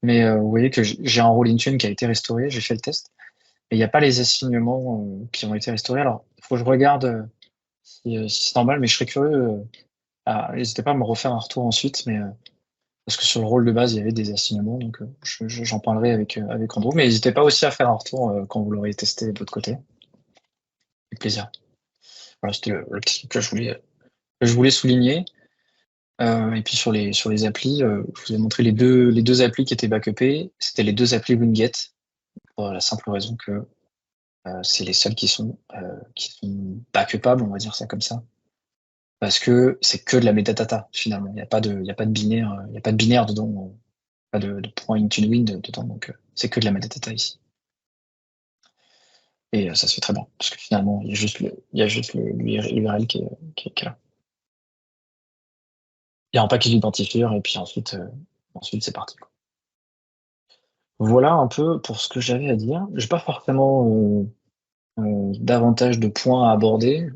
Mais vous voyez que j'ai un rôle Intune qui a été restauré. J'ai fait le test. Et il n'y a pas les assignements qui ont été restaurés. Alors, il faut que je regarde si c'est normal, mais je serais curieux. N'hésitez pas à me refaire un retour ensuite, mais parce que sur le rôle de base, il y avait des assignements, donc j'en parlerai avec Andrew. Mais n'hésitez pas aussi à faire un retour quand vous l'aurez testé de votre côté. Avec plaisir. Voilà, c'était le petit truc que je voulais souligner. Et puis sur les applis, je vous ai montré les deux applis qui étaient backupées. C'était les deux applis Winget, pour la simple raison que c'est les seuls qui sont backupables, on va dire ça comme ça. Parce que c'est que de la metadata, finalement. Il n'y a pas de binaire, il y a pas de binaire dedans, pas de point Intune Win dedans, donc c'est que de la metadata ici. Et ça se fait très bien, parce que finalement, il y a juste l'URL qui est là. Il y a un package identifieur, et puis ensuite c'est parti, quoi. Voilà un peu pour ce que j'avais à dire. J'ai pas forcément davantage de points à aborder.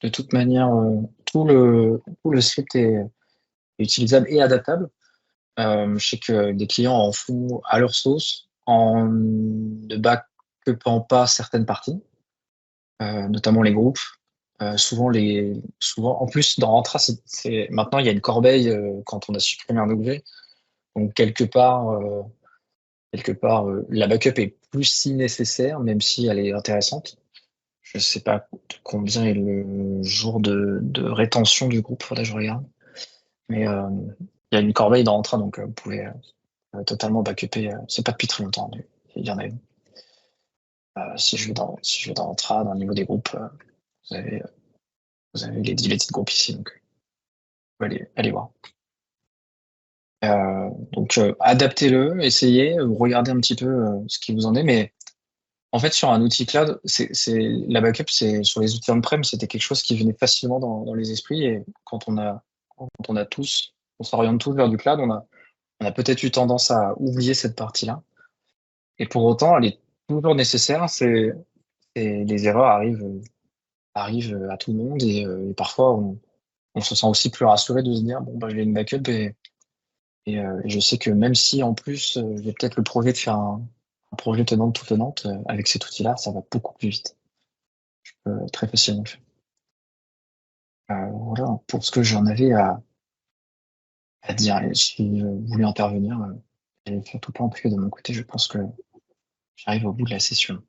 De toute manière, tout le script est utilisable et adaptable. Je sais que des clients en font à leur sauce en ne backupant pas certaines parties, notamment les groupes. Souvent, en plus, dans Entra, maintenant, il y a une corbeille quand on a supprimé un objet. Donc, quelque part, la backup est plus si nécessaire, même si elle est intéressante. Je sais pas combien est le jour de rétention du groupe, faudrait que je regarde. Mais il y a une corbeille dans Entra, donc vous pouvez totalement backuper. C'est pas depuis très longtemps, mais il y en a une. Si je vais dans Entra, dans le niveau des groupes, vous avez les titres groupes ici, donc vous pouvez aller voir. Donc adaptez-le, essayez, regardez un petit peu ce qui vous en est, mais en fait sur un outil cloud, la backup, sur les outils on-prem, c'était quelque chose qui venait facilement dans les esprits, et quand on s'oriente tous vers du cloud, on a peut-être eu tendance à oublier cette partie-là. Et pour autant, elle est toujours nécessaire. Les erreurs arrivent à tout le monde, et parfois on se sent aussi plus rassuré de se dire bon bah j'ai une backup, et je sais que même si en plus j'ai peut-être le projet de faire un projet tenante tout tenante avec cet outil-là, ça va beaucoup plus vite. Je peux très facilement le faire. Voilà pour ce que j'en avais à dire. Et si vous voulez intervenir, j'ai fait tout pas en tout cas de mon côté. Je pense que j'arrive au bout de la session.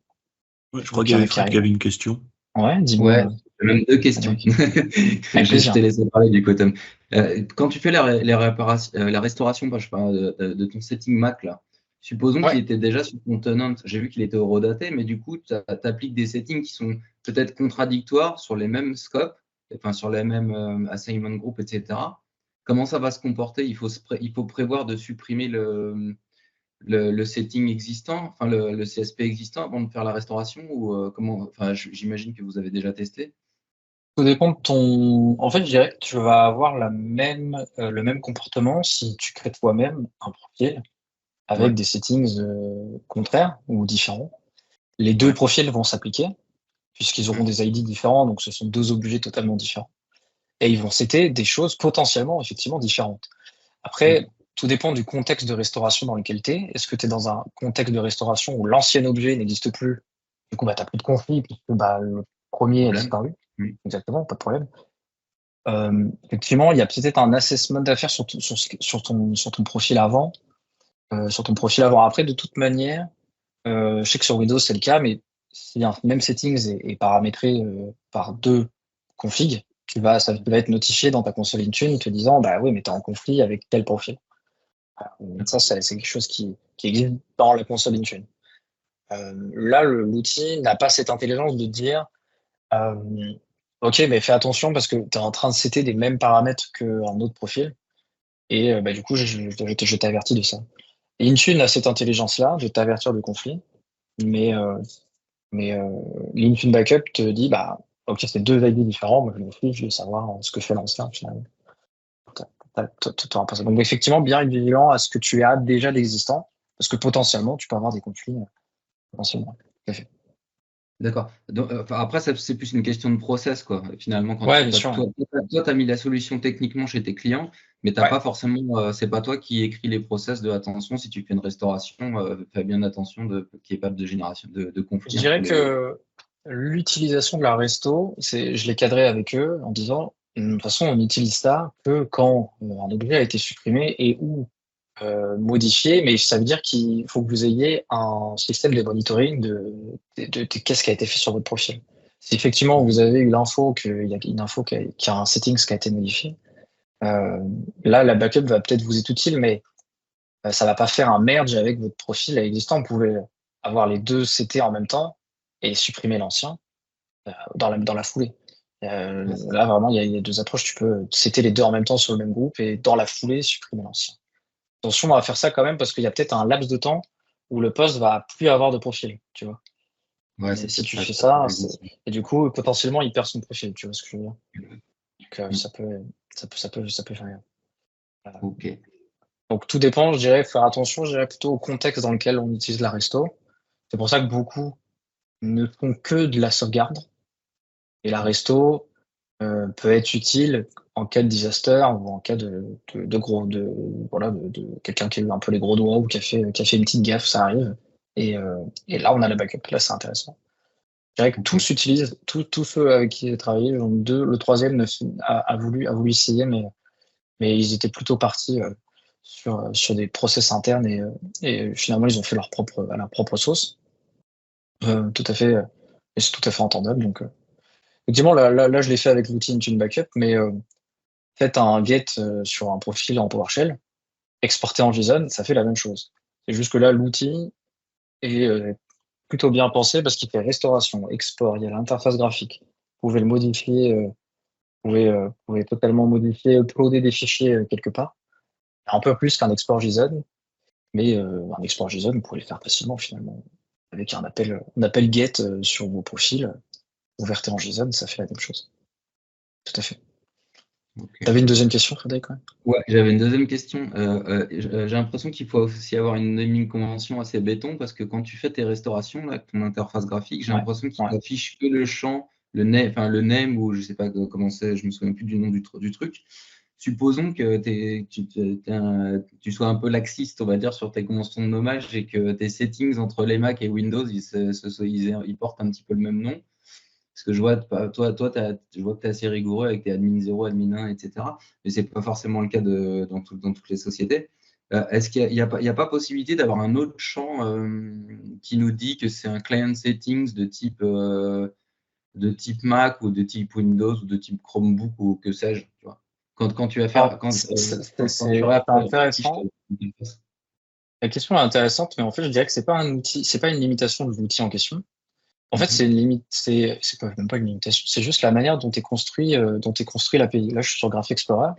Ouais, je crois qu'il y avait Fred qui avait une question. Ouais, dis-moi. Ouais, même deux questions. Je t'ai laissé parler du coup, Tom. Quand tu fais la restauration de ton setting Mac, là, supposons qu'il était déjà sur ton tenant. J'ai vu qu'il était horodaté, mais du coup, tu appliques des settings qui sont peut-être contradictoires sur les mêmes scopes, enfin sur les mêmes assignment group, etc. Comment ça va se comporter? Il faut prévoir de supprimer le setting existant, enfin le CSP existant avant de faire la restauration, ou comment? Enfin, j'imagine que vous avez déjà testé. Tout dépend de ton. En fait, je dirais que tu vas avoir le même comportement si tu crées toi-même un profil avec des settings contraires ou différents. Les deux profils vont s'appliquer puisqu'ils auront des ID différents, donc ce sont deux objets totalement différents. Et ils vont setter des choses potentiellement, effectivement, différentes. Après, tout dépend du contexte de restauration dans lequel tu es. Est-ce que tu es dans un contexte de restauration où l'ancien objet n'existe plus Du coup, tu n'as plus de conflit puisque le premier a disparu. Exactement, pas de problème. Effectivement, il y a peut-être un assessment à faire sur ton profil avant. Sur ton profil avant. Après, de toute manière, je sais que sur Windows, c'est le cas, mais si un même settings est paramétré par 2 configs, ça va être notifié dans ta console Intune te disant, bah oui, mais tu es en conflit avec tel profil. Ça, c'est quelque chose qui existe dans la console Intune. Là, l'outil n'a pas cette intelligence de dire, OK, mais fais attention parce que tu es en train de setter des mêmes paramètres qu'un autre profil. Et du coup, je t'avertis de ça. Et Intune a cette intelligence-là de t'avertir de conflit, mais l'Intune Backup te dit, OK, c'est 2 ID différents, moi je m'en fiche de savoir ce que fait l'ancien finalement. T'auras pas ça. Donc effectivement, bien être vigilant à ce que tu as déjà d'existant, parce que potentiellement, tu peux avoir des conflits potentiellement. Tout à fait. D'accord. Après, c'est plus une question de process, quoi. Finalement, quand Ouais, bien sûr. toi, tu as mis la solution techniquement chez tes clients, mais t'as pas forcément, c'est pas toi qui écris les process de attention, si tu fais une restauration, fais bien attention qu'il n'y ait pas de génération de conflits. Je dirais que l'utilisation de la resto, je l'ai cadré avec eux en disant, de toute façon, on n'utilise ça que quand un objet a été supprimé et ou modifié, mais ça veut dire qu'il faut que vous ayez un système de monitoring de qu'est-ce qui a été fait sur votre profil. Si effectivement vous avez eu l'info qu'il y a une info qu'il y a un settings qui a été modifié, là la backup va peut-être vous être utile, mais ça va pas faire un merge avec votre profil existant. Vous pouvez avoir les 2 CT en même temps et supprimer l'ancien dans la foulée. Là vraiment il y a 2 approches. Tu peux CT les 2 en même temps sur le même groupe et dans la foulée supprimer l'ancien. Attention à faire ça quand même parce qu'il y a peut-être un laps de temps où le poste va plus avoir de profil, tu vois. Ouais, si tu fais ça, et du coup, potentiellement, il perd son profil, tu vois ce que je veux dire. Donc, ça peut faire rien. Ok. Donc, tout dépend, je dirais, faire attention, je dirais plutôt au contexte dans lequel on utilise la resto. C'est pour ça que beaucoup ne font que de la sauvegarde. Et la resto peut être utile en cas de disaster ou en cas de quelqu'un qui a eu un peu les gros doigts ou qui a fait une petite gaffe, ça arrive. Et là, on a la backup. Là, c'est intéressant. Je dirais que tous utilisent, tous ceux avec qui j'ai travaillé, le troisième a voulu essayer, mais ils étaient plutôt partis sur des process internes et finalement, ils ont fait leur propre sauce. Tout à fait, et c'est tout à fait entendable. Donc, effectivement, là, je l'ai fait avec l'outil Intune Backup, mais faites un get sur un profil en PowerShell, exporté en JSON, ça fait la même chose. C'est juste que là, l'outil est plutôt bien pensé parce qu'il fait restauration, export, il y a l'interface graphique. Vous pouvez le modifier, vous pouvez totalement modifier, uploader des fichiers quelque part. Un peu plus qu'un export JSON, mais un export JSON, vous pouvez le faire facilement finalement. Avec un appel get sur vos profils, convertir en JSON, ça fait la même chose. Tout à fait. Okay. Tu avais une deuxième question, Frédéric? Ouais, j'avais une deuxième question. J'ai l'impression qu'il faut aussi avoir une naming convention assez béton parce que quand tu fais tes restaurations, là, ton interface graphique, j'ai l'impression qu'il t'affiche que le champ, le name ou je sais pas comment c'est, je me souviens plus du nom du truc. Supposons que tu sois un peu laxiste, on va dire, sur tes conventions de nommage et que tes settings entre les Mac et Windows, ils portent un petit peu le même nom. Parce que je vois, toi, je vois que tu es assez rigoureux avec tes admin 0, admin 1, etc. Mais ce n'est pas forcément le cas dans toutes les sociétés. Est-ce qu'il n'y a pas possibilité d'avoir un autre champ qui nous dit que c'est un client settings de type Mac ou de type Windows ou de type Chromebook ou que sais-je, tu vois. Quand tu vas faire... C'est intéressant. La question est intéressante, mais en fait, je dirais que c'est pas un outil, c'est pas une limitation de l'outil en question. En fait, c'est une limite, c'est même pas une limitation, c'est juste la manière dont est construit l'API. Là, je suis sur Graph Explorer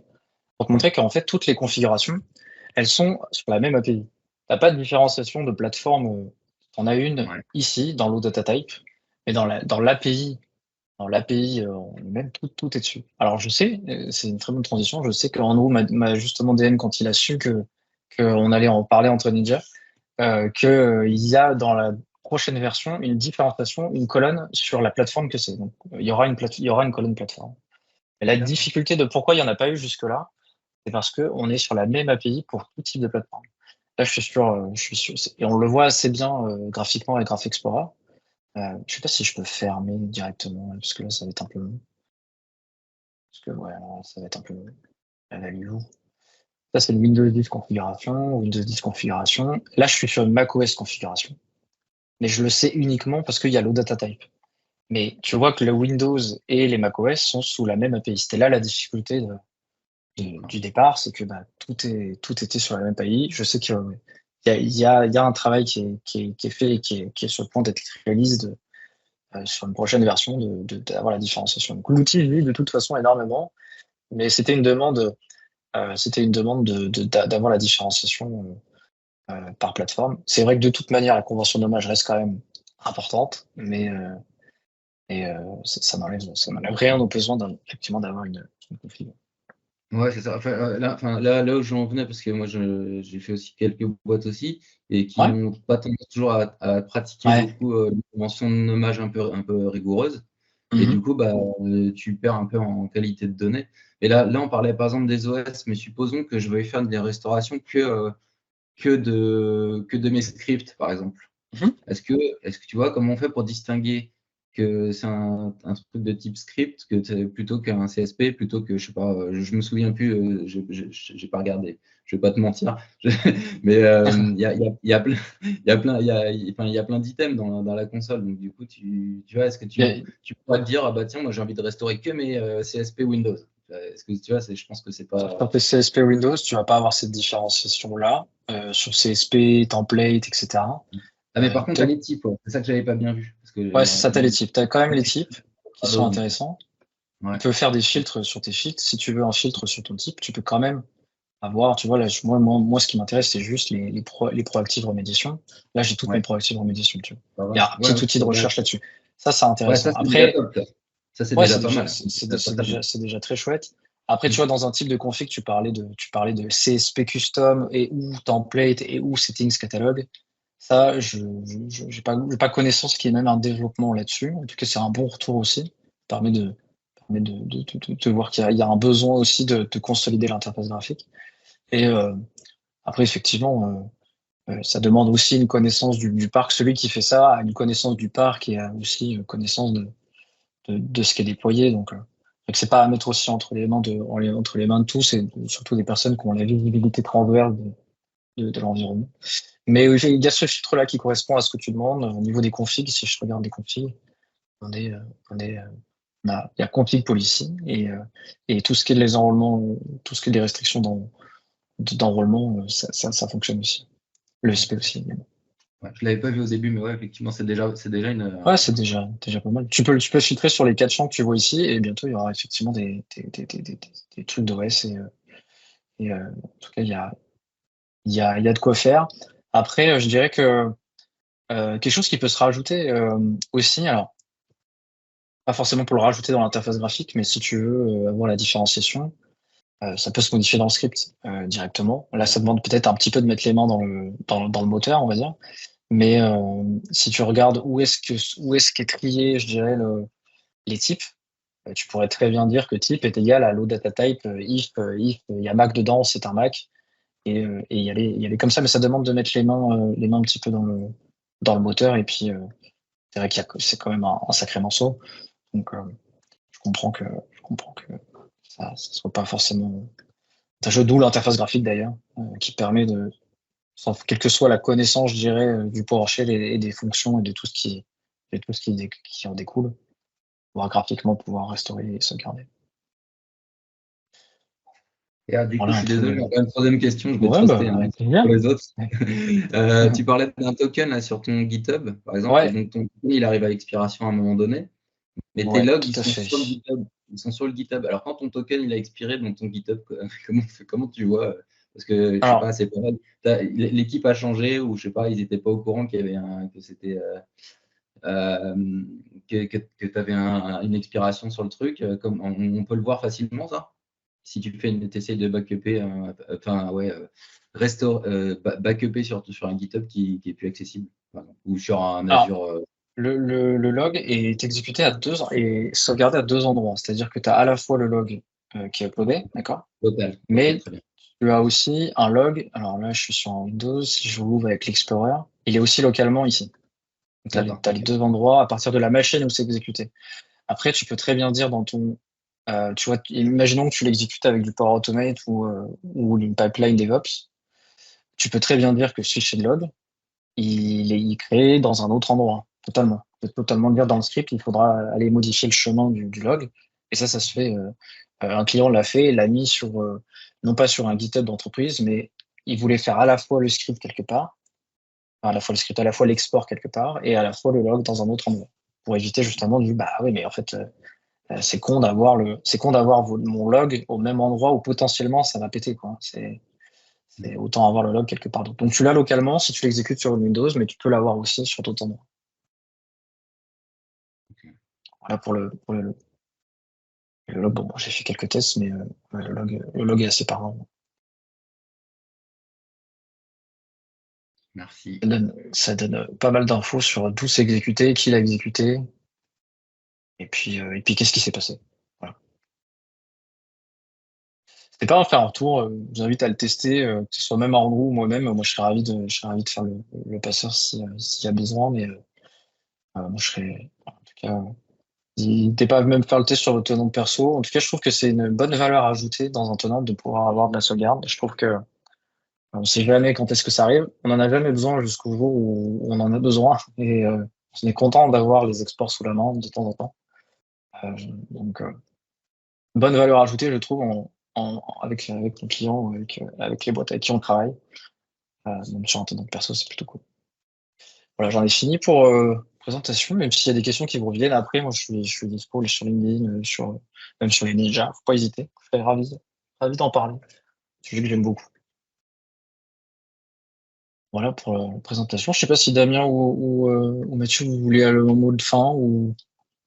pour te montrer qu'en fait, toutes les configurations, elles sont sur la même API. T'as pas de différenciation de plateforme. On a une ici dans l'OData type, mais dans l'API, même tout est dessus. Alors, je sais, c'est une très bonne transition. Je sais qu'Andrew m'a justement DM quand il a su qu'on allait en parler entre Ninja, qu'il y a dans la prochaine version une différenciation, une colonne sur la plateforme que c'est. Donc, il y aura une colonne plateforme. Et la difficulté de pourquoi il n'y en a pas eu jusque-là, c'est parce qu'on est sur la même API pour tout type de plateforme. Là, je suis sûr, et on le voit assez bien graphiquement avec Graph Explorer. Je sais pas si je peux fermer directement, parce que là, ça va être un peu long. Parce que, ouais, alors, ça va être un peu long. Value. Ça, c'est le Windows 10 configuration, Windows 10 configuration. Là, je suis sur une macOS configuration. Mais je le sais uniquement parce qu'il y a l'OData type. Mais tu vois que le Windows et les macOS sont sous la même API. C'était là la difficulté du départ, c'est que tout était sur la même API. Je sais qu'il y a un travail qui est fait et qui est sur le point d'être réalisé sur une prochaine version d'avoir la différenciation. Donc l'outil vit de toute façon énormément, mais c'était une demande d'avoir la différenciation par plateforme. C'est vrai que de toute manière, la convention de nommage reste quand même importante, mais ça n'enlève rien au besoin effectivement d'avoir une config. Ouais, c'est ça. Là où j'en venais, parce que moi, j'ai fait aussi quelques boîtes aussi, et qui Ouais. n'ont pas tendance toujours à pratiquer Ouais. beaucoup une convention de nommage un peu rigoureuse. Et Mhm. du coup, tu perds un peu en qualité de données. Et là, on parlait par exemple des OS, mais supposons que je veuille faire des restaurations que de mes scripts, par exemple. Mhm. Est-ce que tu vois comment on fait pour distinguer que c'est un truc de type script plutôt qu'un CSP, plutôt que, je sais pas, je me souviens plus, j'ai pas regardé, je vais pas te mentir, mais il y a plein d'items dans la console, donc du coup, tu vois, est-ce que tu pourrais te dire, ah bah tiens, moi j'ai envie de restaurer que mes CSP Windows. Est-ce que tu vois, je pense que c'est pas. Sur tes CSP Windows, tu vas pas avoir cette différenciation-là. Sur CSP, template, etc. Ah, mais par contre, tu as Toi, les types, ouais. C'est ça que j'avais pas bien vu. Parce que, ouais, c'est ça, tu as les types. Tu as quand même les types qui sont donc, intéressants. ouais. Tu peux faire des filtres sur tes filtres. Si tu veux un filtre sur ton type, tu peux quand même avoir, tu vois, là, moi, ce qui m'intéresse, c'est juste les proactive remédiation. Là, j'ai toutes mes Ouais. proactive remédiation, tu vois. Ça va. Il y a un petit Ouais, outil de recherche là-dessus. Ça, c'est ouais, intéressant. ça, c'est déjà Après, top. Ça, c'est ouais, déjà pas mal. c'est déjà très chouette. Après, tu vois, dans un type de config, tu parlais de CSP custom et ou template et ou settings catalogue. Ça, je j'ai pas connaissance qu'il y ait même un développement là-dessus. En tout cas, c'est un bon retour aussi. Ça permet de voir qu'il y a un besoin aussi de consolider l'interface graphique. Et après, effectivement, ça demande aussi une connaissance du parc. Celui qui fait ça a une connaissance du parc et a aussi une connaissance de ce qui est déployé. Donc c'est pas à mettre aussi entre les mains entre les mains de tous et surtout des personnes qui ont la visibilité transverse de l'environnement. Mais il y a ce filtre-là qui correspond à ce que tu demandes. Au niveau des configs, si je regarde les configs, on est, on est, il y a config policy et tout ce qui est les enrôlements, tout ce qui est des restrictions d'enrôlement, ça fonctionne aussi. Le SP aussi, évidemment. Ouais, je l'avais pas vu au début, mais ouais, effectivement, c'est déjà une. Ouais, c'est déjà pas mal. Tu peux filtrer sur les 4 champs que tu vois ici, et bientôt il y aura effectivement des trucs d'OS et en tout cas il y a de quoi faire. Après, je dirais que quelque chose qui peut se rajouter aussi, alors pas forcément pour le rajouter dans l'interface graphique, mais si tu veux avoir la différenciation, ça peut se modifier dans le script directement. Là, ça demande peut-être un petit peu de mettre les mains dans le moteur, on va dire. Mais si tu regardes où est-ce qu'est trié, je dirais, les types, tu pourrais très bien dire que type est égal à low data type if il y a Mac dedans, c'est un Mac. Et y aller comme ça, mais ça demande de mettre les mains un petit peu dans le moteur. Et puis, c'est vrai c'est quand même un sacré morceau. Donc, je comprends que ça soit pas forcément tâcheux, d'où l'interface graphique d'ailleurs, qui permet quelle que soit la connaissance, je dirais, du PowerShell et des fonctions et de tout ce qui en découle, pouvoir graphiquement pouvoir restaurer et sauvegarder. Et du coup, Voilà je un suis peu. désolé, encore une troisième question, je vais Ouais, truster avec plaisir. pour les autres. Tu parlais d'un token là, sur ton GitHub, par exemple, et Ouais, donc ton token, il arrive à expiration à un moment donné, mais tes ouais, logs, tout ils à sont fait. sur le GitHub. Ils sont sur le GitHub. Alors, quand ton token, il a expiré dans ton GitHub, comment tu vois? Parce que, je sais pas, Alors, c'est pas mal. L'équipe a changé, ou je sais pas, ils n'étaient pas au courant qu'il y avait que c'était. Que tu avais une expiration sur le truc, comme on peut le voir facilement, ça? Si tu essaies de backuper, backuper sur un GitHub qui est plus accessible, par exemple, ou sur un alors, Azure. le log est exécuté et sauvegardé à deux endroits. C'est-à-dire que tu as à la fois le log qui est uploadé, d'accord? Total. Ok, Mais très bien. tu as aussi un log. Alors là, je suis sur un Windows. Si je l'ouvre avec l'Explorer, il est aussi localement ici. Tu as les deux endroits à partir de la machine où c'est exécuté. Après, tu peux très bien dire dans ton... tu vois, imaginons que tu l'exécutes avec du Power Automate ou une pipeline DevOps. Tu peux très bien dire que ce log, il est créé dans un autre endroit, totalement. Tu peux totalement dire dans le script, il faudra aller modifier le chemin du log. Et ça se fait. Un client l'a fait, l'a mis sur, non pas sur un GitHub d'entreprise, mais il voulait faire à la fois le script quelque part, à la fois le script, à la fois l'export quelque part, et à la fois le log dans un autre endroit. Pour éviter justement bah oui, mais en fait, c'est con d'avoir mon log au même endroit où potentiellement ça va péter, quoi. C'est autant avoir le log quelque part d'autre. Donc tu l'as localement si tu l'exécutes sur Windows, mais tu peux l'avoir aussi sur d'autres endroits. Voilà pour le log. Bon, j'ai fait quelques tests, mais le log est assez parlant. Merci. Ça donne pas mal d'infos sur d'où c'est exécuté, qui l'a exécuté, et puis qu'est-ce qui s'est passé. Voilà. N'hésitez pas à en faire un retour. Je vous invite à le tester, que ce soit même Andrew ou moi-même. Moi, je serais ravi de faire le passeur s'il y a besoin, mais moi, je serais, en tout cas, n'hésitez pas à même faire le test sur votre tenant perso. En tout cas, je trouve que c'est une bonne valeur ajoutée dans un tenant de pouvoir avoir de la sauvegarde. Je trouve que on ne sait jamais quand est-ce que ça arrive. On n'en a jamais besoin jusqu'au jour où on en a besoin. Et on est content d'avoir les exports sous la main de temps en temps. Donc, bonne valeur ajoutée, je trouve, avec nos clients, avec les boîtes avec qui on travaille. Même sur un tenant perso, c'est plutôt cool. Voilà, j'en ai fini pour présentation, même s'il y a des questions qui vous reviennent après, moi je suis dispo sur LinkedIn, même sur les Ninja, faut pas hésiter. Je serais ravi d'en parler. C'est un sujet que j'aime beaucoup. Voilà pour la présentation. Je sais pas si Damien ou Mathieu, vous voulez le mot de fin ou.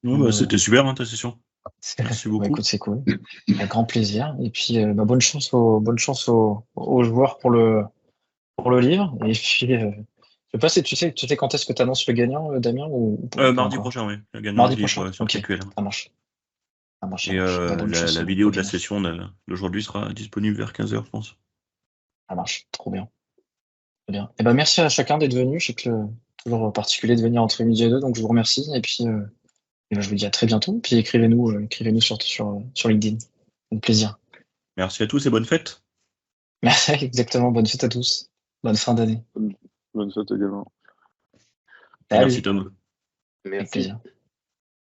Non, c'était super ta session. Merci beaucoup. Écoute, c'est cool. Avec grand plaisir. Et puis bonne chance aux joueurs pour le livre. Et puis je sais pas si tu sais quand est-ce que tu annonces le gagnant, Damien, ou mardi prochain, oui. Le gagnant mardi du livre prochain. sur Ok, KQL. ça marche. Et la vidéo de la session d'aujourd'hui sera disponible vers 15h, je pense. Ça marche, trop bien. Très bien. Et ben merci à chacun d'être venu. Je sais que toujours particulier de venir entre midi et deux, donc je vous remercie. Et puis je vous dis à très bientôt. Puis écrivez-nous surtout sur LinkedIn. Un plaisir. Merci à tous et bonne fête. Merci, exactement. Bonne fête à tous. Bonne fin d'année. Bonne fête également. Merci Tom. Avec plaisir.